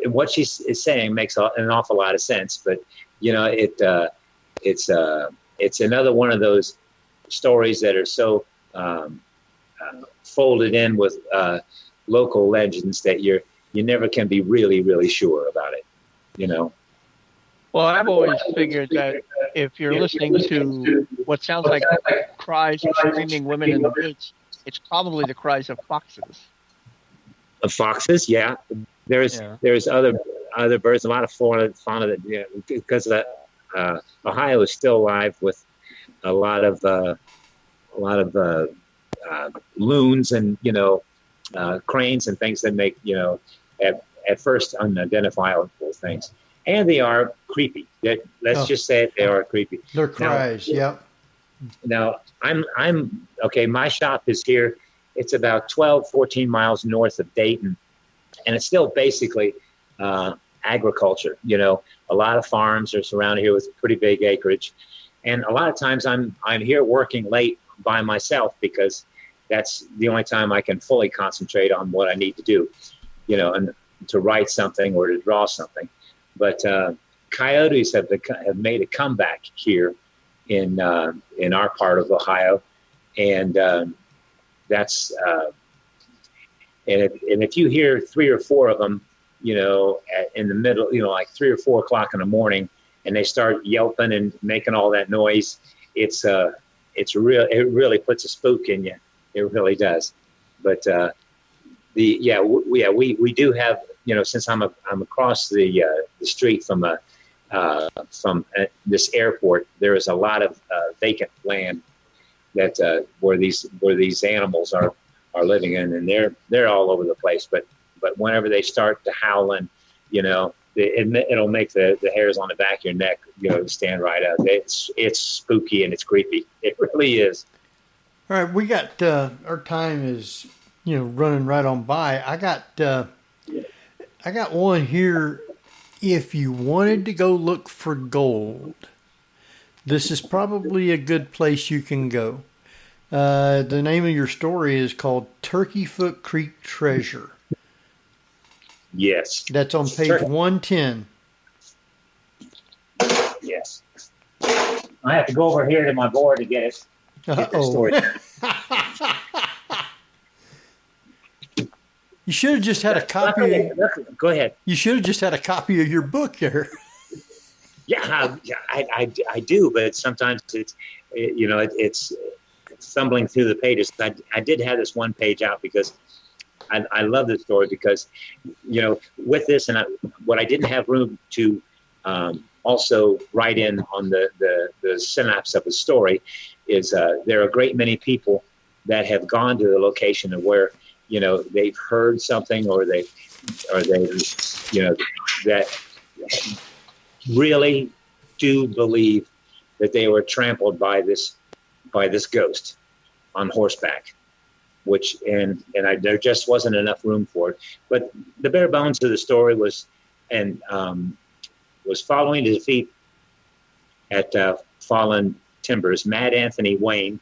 what she's saying makes an awful lot of sense. But it's another one of those stories that are so folded in with local legends that you never can be really, really sure about it, Well, I've always figured that if you're listening to what sounds like cries of screaming women in the woods, it's probably the cries of foxes. Of foxes, yeah. There's other birds, a lot of fauna that, because Ohio is still alive with a lot of loons and cranes and things that make at first unidentifiable things, and they are creepy. Let's just say it, they are creepy. Their cries, Now I'm okay. My shop is here. It's about 12, 14 miles north of Dayton, and it's still basically agriculture. You know, a lot of farms are surrounded here with pretty big acreage, and a lot of times I'm here working late by myself because that's the only time I can fully concentrate on what I need to do. You know, and to write something or to draw something. But coyotes have made a comeback here in our part of Ohio, and that's and if you hear 3 or 4 of them, you know, in the middle, you know, like 3 or 4 o'clock in the morning, and they start yelping and making all that noise, it's real. It really puts a spook in you. It really does. But we do have, you know, since I'm across the street from this airport, there is a lot of vacant land that where these animals are living in, and they're all over the place. But whenever they start to howling, you know, it'll make the hairs on the back of your neck, you know, stand right up. It's spooky and it's creepy. It really is. All right, we got our time is, you know, running right on by. I got one here. If you wanted to go look for gold, this is probably a good place you can go. The name of your story is called Turkeyfoot Creek Treasure. Yes. That's on page 110. Yes. I have to go over here to my board to get it. Get the story. You should have just had a copy. Go ahead. You should have just had a copy of your book there. Yeah, I do, but sometimes it's, you know, it's stumbling through the pages. I did have this one page out because I love this story because, you know, with this and what I didn't have room to also write in on the synopsis of the story is there are a great many people that have gone to the location of where, you know, they've heard something or they, you know, that really do believe that they were trampled by this ghost on horseback, which there just wasn't enough room for it. But the bare bones of the story was following the defeat at Fallen Timbers. Mad Anthony Wayne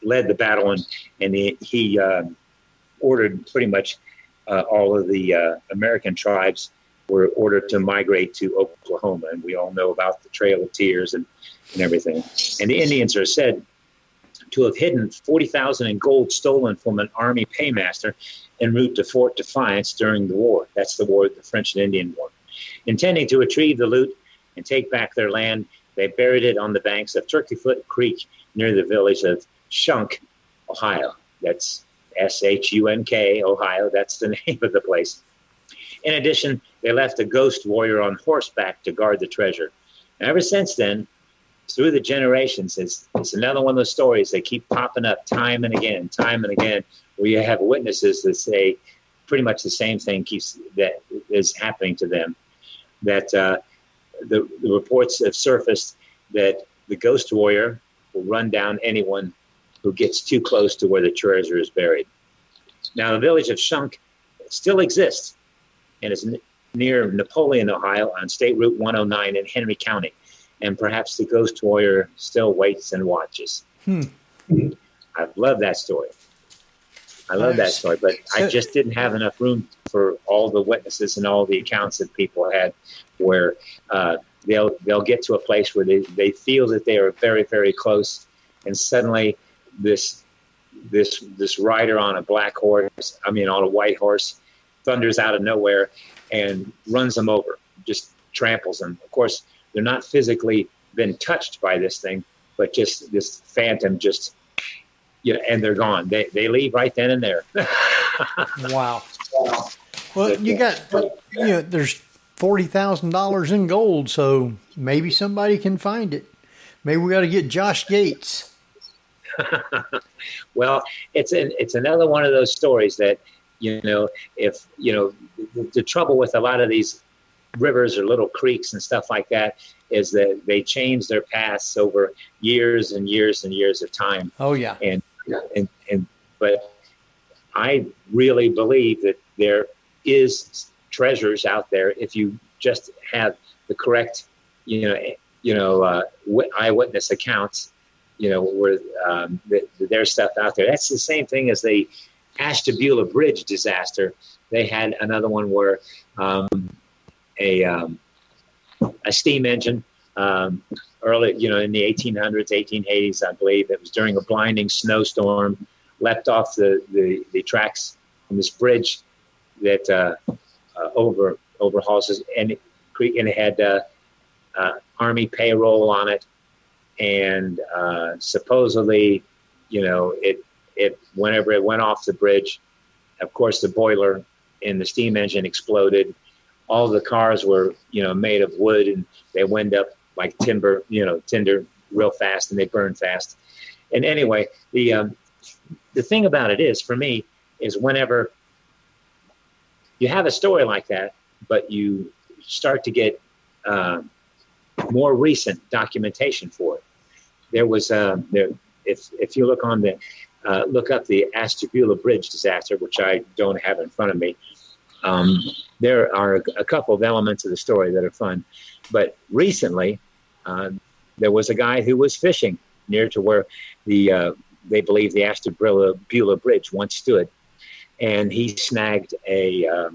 led the battle, and he ordered pretty much all of the American tribes were ordered to migrate to Oklahoma, and we all know about the Trail of Tears and everything. And the Indians are said to have hidden $40,000 in gold stolen from an army paymaster en route to Fort Defiance during the war. That's the war, the French and Indian War. Intending to retrieve the loot and take back their land, they buried it on the banks of Turkeyfoot Creek near the village of Shunk, Ohio. That's Shunk, Ohio. That's the name of the place. In addition, they left a ghost warrior on horseback to guard the treasure. And ever since then, through the generations, it's another one of those stories that keep popping up time and again, where you have witnesses that say pretty much the same thing that is happening to them. That the reports have surfaced that the ghost warrior will run down anyone who gets too close to where the treasure is buried. Now, the village of Shunk still exists and is near Napoleon, Ohio, on State Route 109 in Henry County. And perhaps the ghost warrior still waits and watches. I love that story. That story, but I just didn't have enough room for all the witnesses and all the accounts that people had where they'll get to a place where they feel that they are very, very close, and suddenly this rider on a on a white horse thunders out of nowhere and runs them over, just tramples them. Of course, they're not physically been touched by this thing, but just this phantom just, you know, and they're gone. They leave right then and there. Wow. Well, you got, you know, there's $40,000 in gold, so maybe somebody can find it. Maybe we got to get Josh Gates. Well, it's another one of those stories that, you know, if, you know, the trouble with a lot of these rivers or little creeks and stuff like that is that they change their paths over years and years and years of time. Oh yeah. But I really believe that there is treasures out there if you just have the correct, eyewitness accounts, where there's stuff out there. That's the same thing as the Ashtabula Bridge disaster. They had another one where a steam engine early, in the 1800s, 1880s, I believe. It was during a blinding snowstorm, leapt off the tracks on this bridge that overhauls us, and it had Army payroll on it, and supposedly, it whenever it went off the bridge, of course, the boiler in the steam engine exploded. All the cars were, made of wood, and they wind up like tinder real fast, and they burn fast. And anyway, the thing about it is, for me, is whenever you have a story like that, but you start to get more recent documentation for it. There was if you look on look up the Ashtabula Bridge disaster, which I don't have in front of me. There are a couple of elements of the story that are fun, but recently there was a guy who was fishing near to where they believe the Ashtabula Bridge once stood, and he snagged a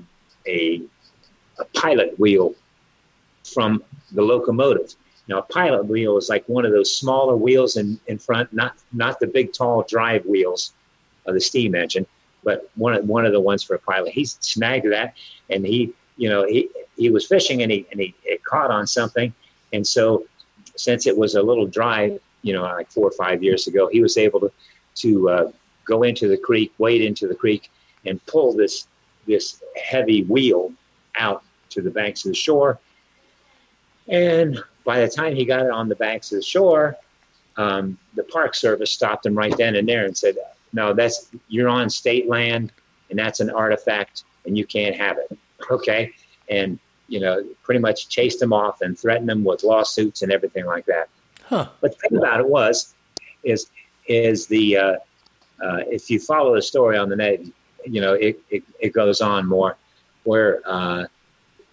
pilot wheel from the locomotive. Now, a pilot wheel is like one of those smaller wheels in front, not the big, tall drive wheels of the steam engine, but one of the ones for a pilot. He snagged that, and he was fishing, and it caught on something. And so, since it was a little dry, like 4 or 5 years ago, he was able to go into the creek, wade into the creek, and pull this heavy wheel out to the banks of the shore. And by the time he got it on the banks of the shore, the Park Service stopped him right then and there and said, "No, you're on state land, and that's an artifact, and you can't have it." Okay, and pretty much chased him off and threatened him with lawsuits and everything like that. Huh. But the thing about it is the if you follow the story on the net, it goes on more, where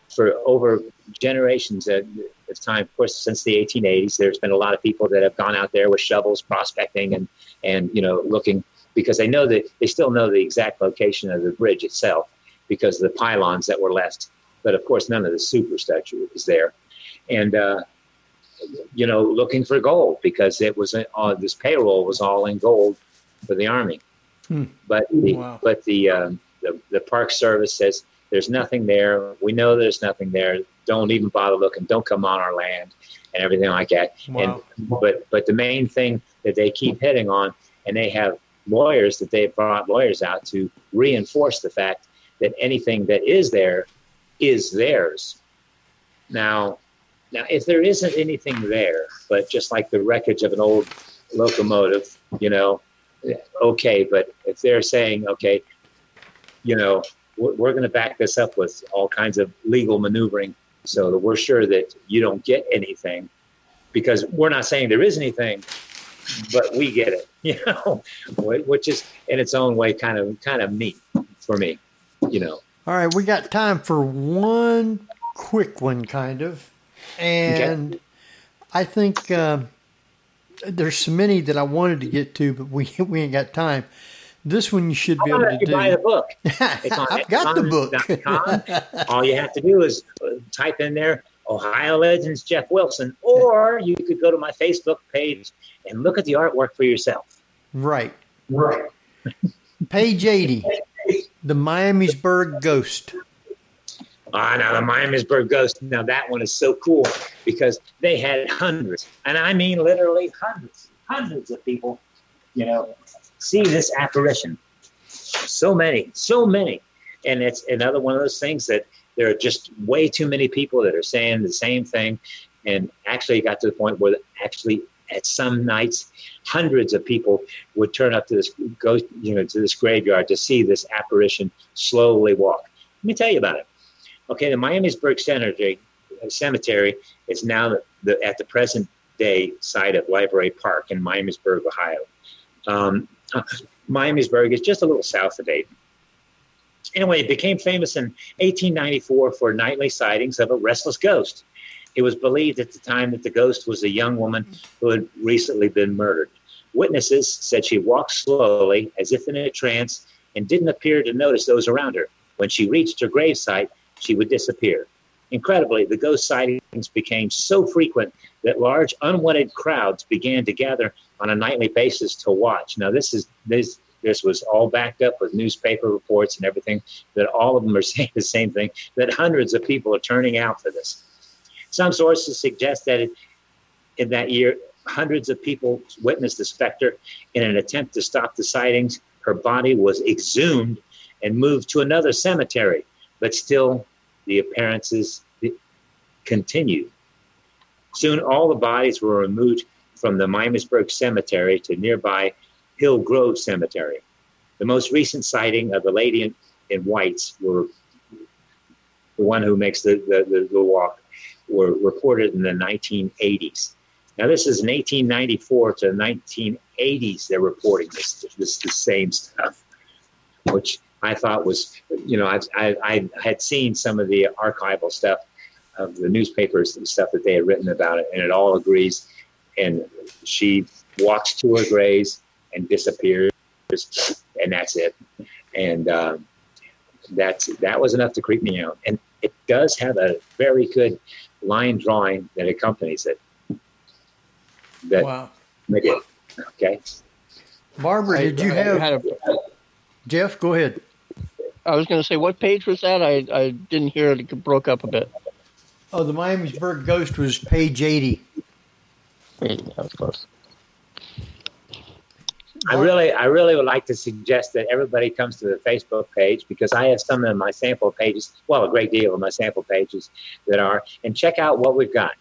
for over generations of time, of course, since the 1880s, there's been a lot of people that have gone out there with shovels prospecting and looking, because they still know the exact location of the bridge itself because of the pylons that were left. But of course, none of the superstructure is there. And, looking for gold, because it was this payroll was all in gold for the Army. But the Park Service says there's nothing there. We know there's nothing there. Don't even bother looking. Don't come on our land, and everything like that. Wow. But the main thing that they keep hitting on, and they have lawyers that they've brought lawyers out to reinforce the fact that anything that is there is theirs. Now, if there isn't anything there, but just like the wreckage of an old locomotive, okay. But if they're saying, okay, we're going to back this up with all kinds of legal maneuvering so that we're sure that you don't get anything, because we're not saying there is anything, but we get it, which is in its own way kind of neat for me, All right, we got time for one quick one, kind of. And okay. I think there's so many that I wanted to get to, but we ain't got time. This one you should be able to do. Buy the book. It's on I've got the book. All you have to do is type in there, Ohio Legends Jeff Wilson, or you could go to my Facebook page and look at the artwork for yourself. Right. Page 80, the Miamisburg Ghost. Now the Miamisburg Ghost. Now that one is so cool because they had hundreds, and I mean literally hundreds of people, see this apparition. So many. And it's another one of those things that there are just way too many people that are saying the same thing. And actually it got to the point where actually at some nights, hundreds of people would turn up to this ghost, to this graveyard to see this apparition slowly walk. Let me tell you about it. Okay, the Miamisburg Cemetery cemetery is now at the present day site of Library Park in Miamisburg, Ohio. Miamisburg is just a little south of Dayton. Anyway, it became famous in 1894 for nightly sightings of a restless ghost. It was believed at the time that the ghost was a young woman who had recently been murdered. Witnesses said she walked slowly, as if in a trance, and didn't appear to notice those around her. When she reached her gravesite, she would disappear. Incredibly, the ghost sightings became so frequent that large unwanted crowds began to gather on a nightly basis to watch. Now, this was all backed up with newspaper reports and everything, that all of them are saying the same thing, that hundreds of people are turning out for this. Some sources suggest that in that year, hundreds of people witnessed the specter. In an attempt to stop the sightings, her body was exhumed and moved to another cemetery, but still the appearances continued. Soon all the bodies were removed from the Miamisburg Cemetery to nearby Hill Grove Cemetery. The most recent sighting of the lady in whites, were the one who makes the walk, were reported in the 1980s. Now, this is in 1894 to the 1980s. They're reporting this the same stuff, which I thought was, I had seen some of the archival stuff of the newspapers and stuff that they had written about it, and it all agrees. And she walks to her graves and disappears, and that's it. And that was enough to creep me out. And it does have a very good line drawing that accompanies it. Wow. Okay. Barbara, did you have Jeff? Go ahead. I was going to say, what page was that? I didn't hear it. It broke up a bit. Oh, the Miamisburg Ghost was page 80. That was close. I really would like to suggest that everybody comes to the Facebook page, because I have some of my sample pages, well, a great deal of my sample pages that are, and check out what we've got.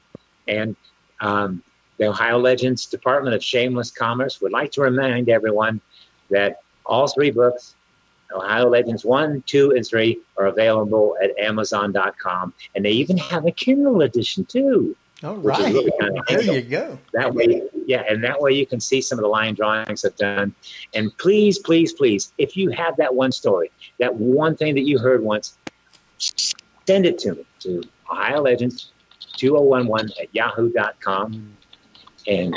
And the Ohio Legends Department of Shameless Commerce would like to remind everyone that all three books, Ohio Legends 1, 2, and 3, are available at Amazon.com. And they even have a Kindle edition, too. All right. Really kind of there you go. That way, and that way you can see some of the line drawings I've done. And please, please, please, if you have that one story, that one thing that you heard once, send it to me, to Ohio Legends 2011 at yahoo.com, and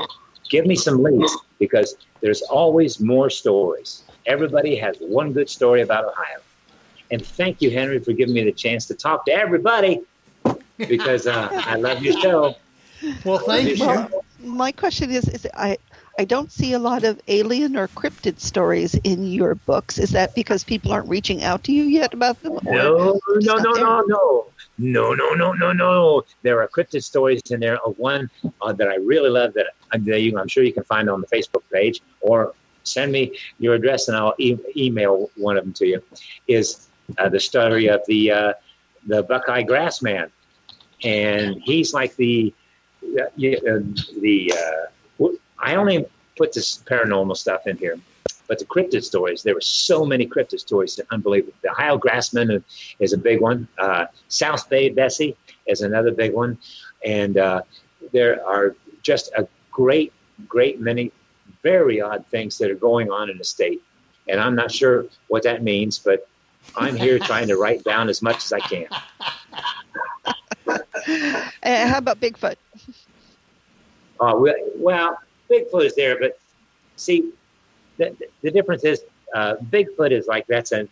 give me some links, because there's always more stories. Everybody has one good story about Ohio. And thank you, Henry, for giving me the chance to talk to everybody, because I love your show. Well, thank you. Well, my question is I don't see a lot of alien or cryptid stories in your books. Is that because people aren't reaching out to you yet about them? No. There are cryptid stories in there. One that I really love that I'm sure you can find on the Facebook page, or send me your address and I'll email one of them to you, is the story of the Buckeye Grassman. And he's like I only put this paranormal stuff in here, but the cryptid stories, there were so many cryptid stories, unbelievable. The Ohio Grassman is a big one. South Bay Bessie is another big one. And there are just a great many very odd things that are going on in the state. And I'm not sure what that means, but I'm here trying to write down as much as I can. How about Bigfoot? Well, Bigfoot is there, but see, the difference is Bigfoot is like that's an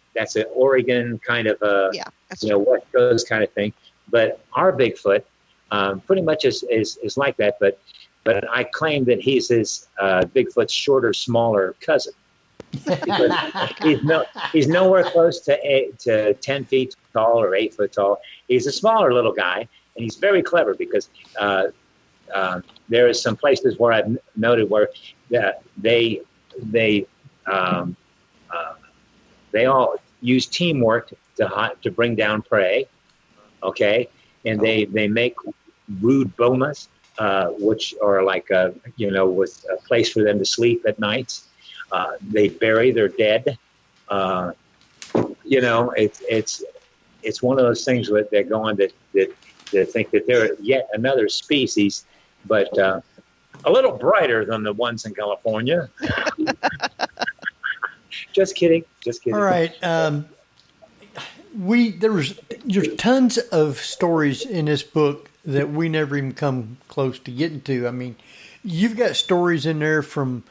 Oregon kind of West Coast kind of thing. But our Bigfoot pretty much is like that. But I claim that he's his Bigfoot's shorter, smaller cousin. Because he's nowhere close to 10 feet tall or 8 foot tall. He's a smaller little guy, and he's very clever, because there is some places where I've noted where they all use teamwork to bring down prey. Okay, and they make rude bomas, which are like with a place for them to sleep at nights. They bury their dead. It's one of those things that go on that to think that they're yet another species, but a little brighter than the ones in California. Just kidding. All right. There's tons of stories in this book that we never even come close to getting to. I mean, you've got stories in there from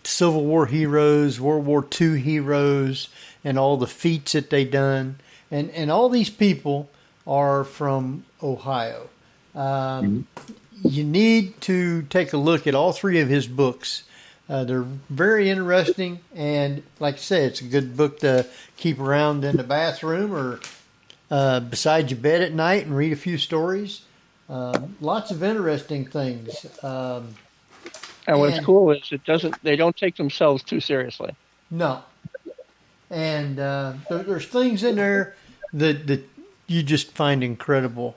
Civil War heroes, World War II heroes, and all the feats that they done. And all these people are from Ohio. You need to take a look at all three of his books. They're very interesting, and like I said, it's a good book to keep around in the bathroom or beside your bed at night and read a few stories. Lots of interesting things. And what's cool is they don't take themselves too seriously. No. And there's things in there that you just find incredible.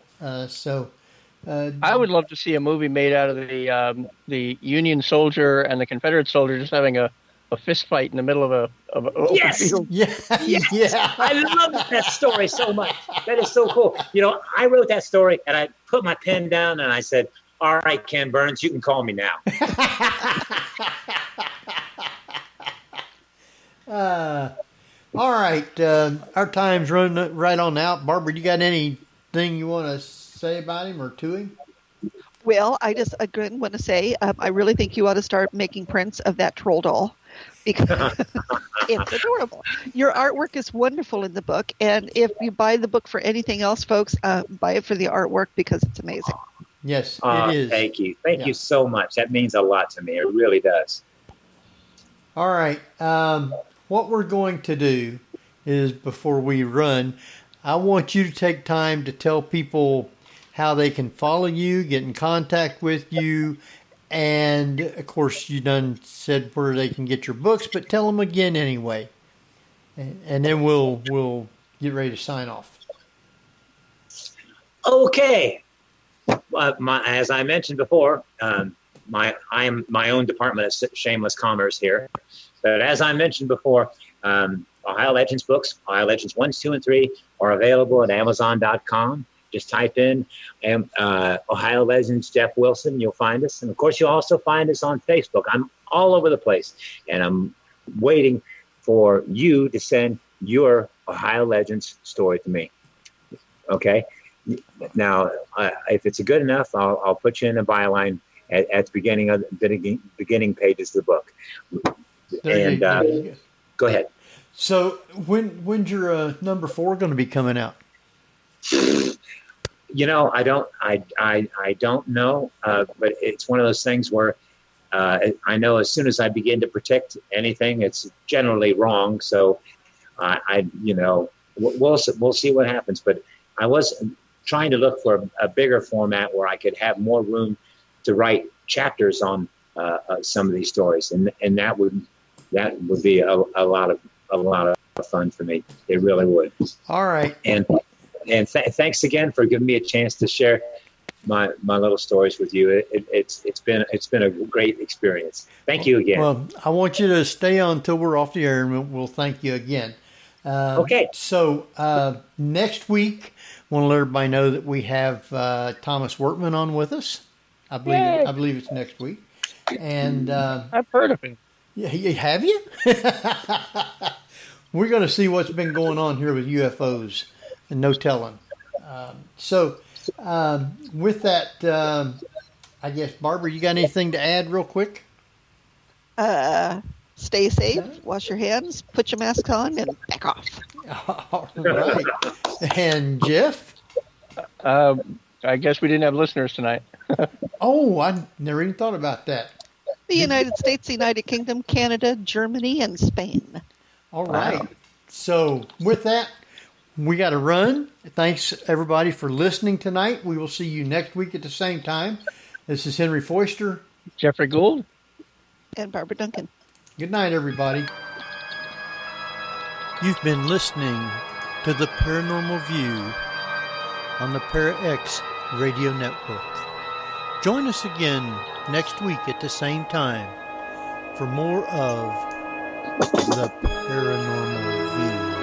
I would love to see a movie made out of the Union soldier and the Confederate soldier just having a fist fight in the middle of a yes, field. Yes. I love that story so much. That is so cool. I wrote that story and I put my pen down and I said, "All right, Ken Burns, you can call me now." All right, our time's running right on out. Barbara, you got anything you want to say about him or to him? Well, I just again want to say I really think you ought to start making prints of that troll doll because it's adorable. Your artwork is wonderful in the book, and if you buy the book for anything else, folks, buy it for the artwork because it's amazing. Yes, it is. Thank you. Thank you so much. That means a lot to me. It really does. All right. What we're going to do is, before we run, I want you to take time to tell people how they can follow you, get in contact with you, and, of course, you done said where they can get your books, but tell them again anyway. And then we'll get ready to sign off. Okay. As I mentioned before, I am my own department of shameless commerce here. But as I mentioned before, Ohio Legends books, Ohio Legends 1, 2, and 3 are available at Amazon.com. Just type in Ohio Legends Jeff Wilson. You'll find us. And, of course, you'll also find us on Facebook. I'm all over the place. And I'm waiting for you to send your Ohio Legends story to me. Okay? Now, if it's good enough, I'll put you in a byline at the beginning of the beginning pages of the book. And go ahead. So when's your number 4 going to be coming out? I don't know, but it's one of those things where I know as soon as I begin to predict anything, it's generally wrong. So we'll see what happens. But I was trying to look for a bigger format where I could have more room to write chapters on some of these stories, and that would be a lot of fun for me. It really would. All right. And thanks again for giving me a chance to share my little stories with you. It's been a great experience. Thank you again. Well, I want you to stay on until we're off the air, and we'll thank you again. Okay. So next week, I want to let everybody know that we have Thomas Workman on with us. I believe it's next week. And I've heard of him. Yeah, have you? We're going to see what's been going on here with UFOs and no telling. With that, I guess, Barbara, you got anything to add real quick? Stay safe, wash your hands, put your mask on, and back off. All right. And Jeff? I guess we didn't have listeners tonight. Oh, I never even thought about that. The United States, the United Kingdom, Canada, Germany, and Spain. All right. Wow. So with that, we got to run. Thanks, everybody, for listening tonight. We will see you next week at the same time. This is Henry Foister. Jeffrey Gould. And Barbara Duncan. Good night, everybody. You've been listening to The Paranormal View on the Para-X Radio Network. Join us again next week at the same time for more of The Paranormal View.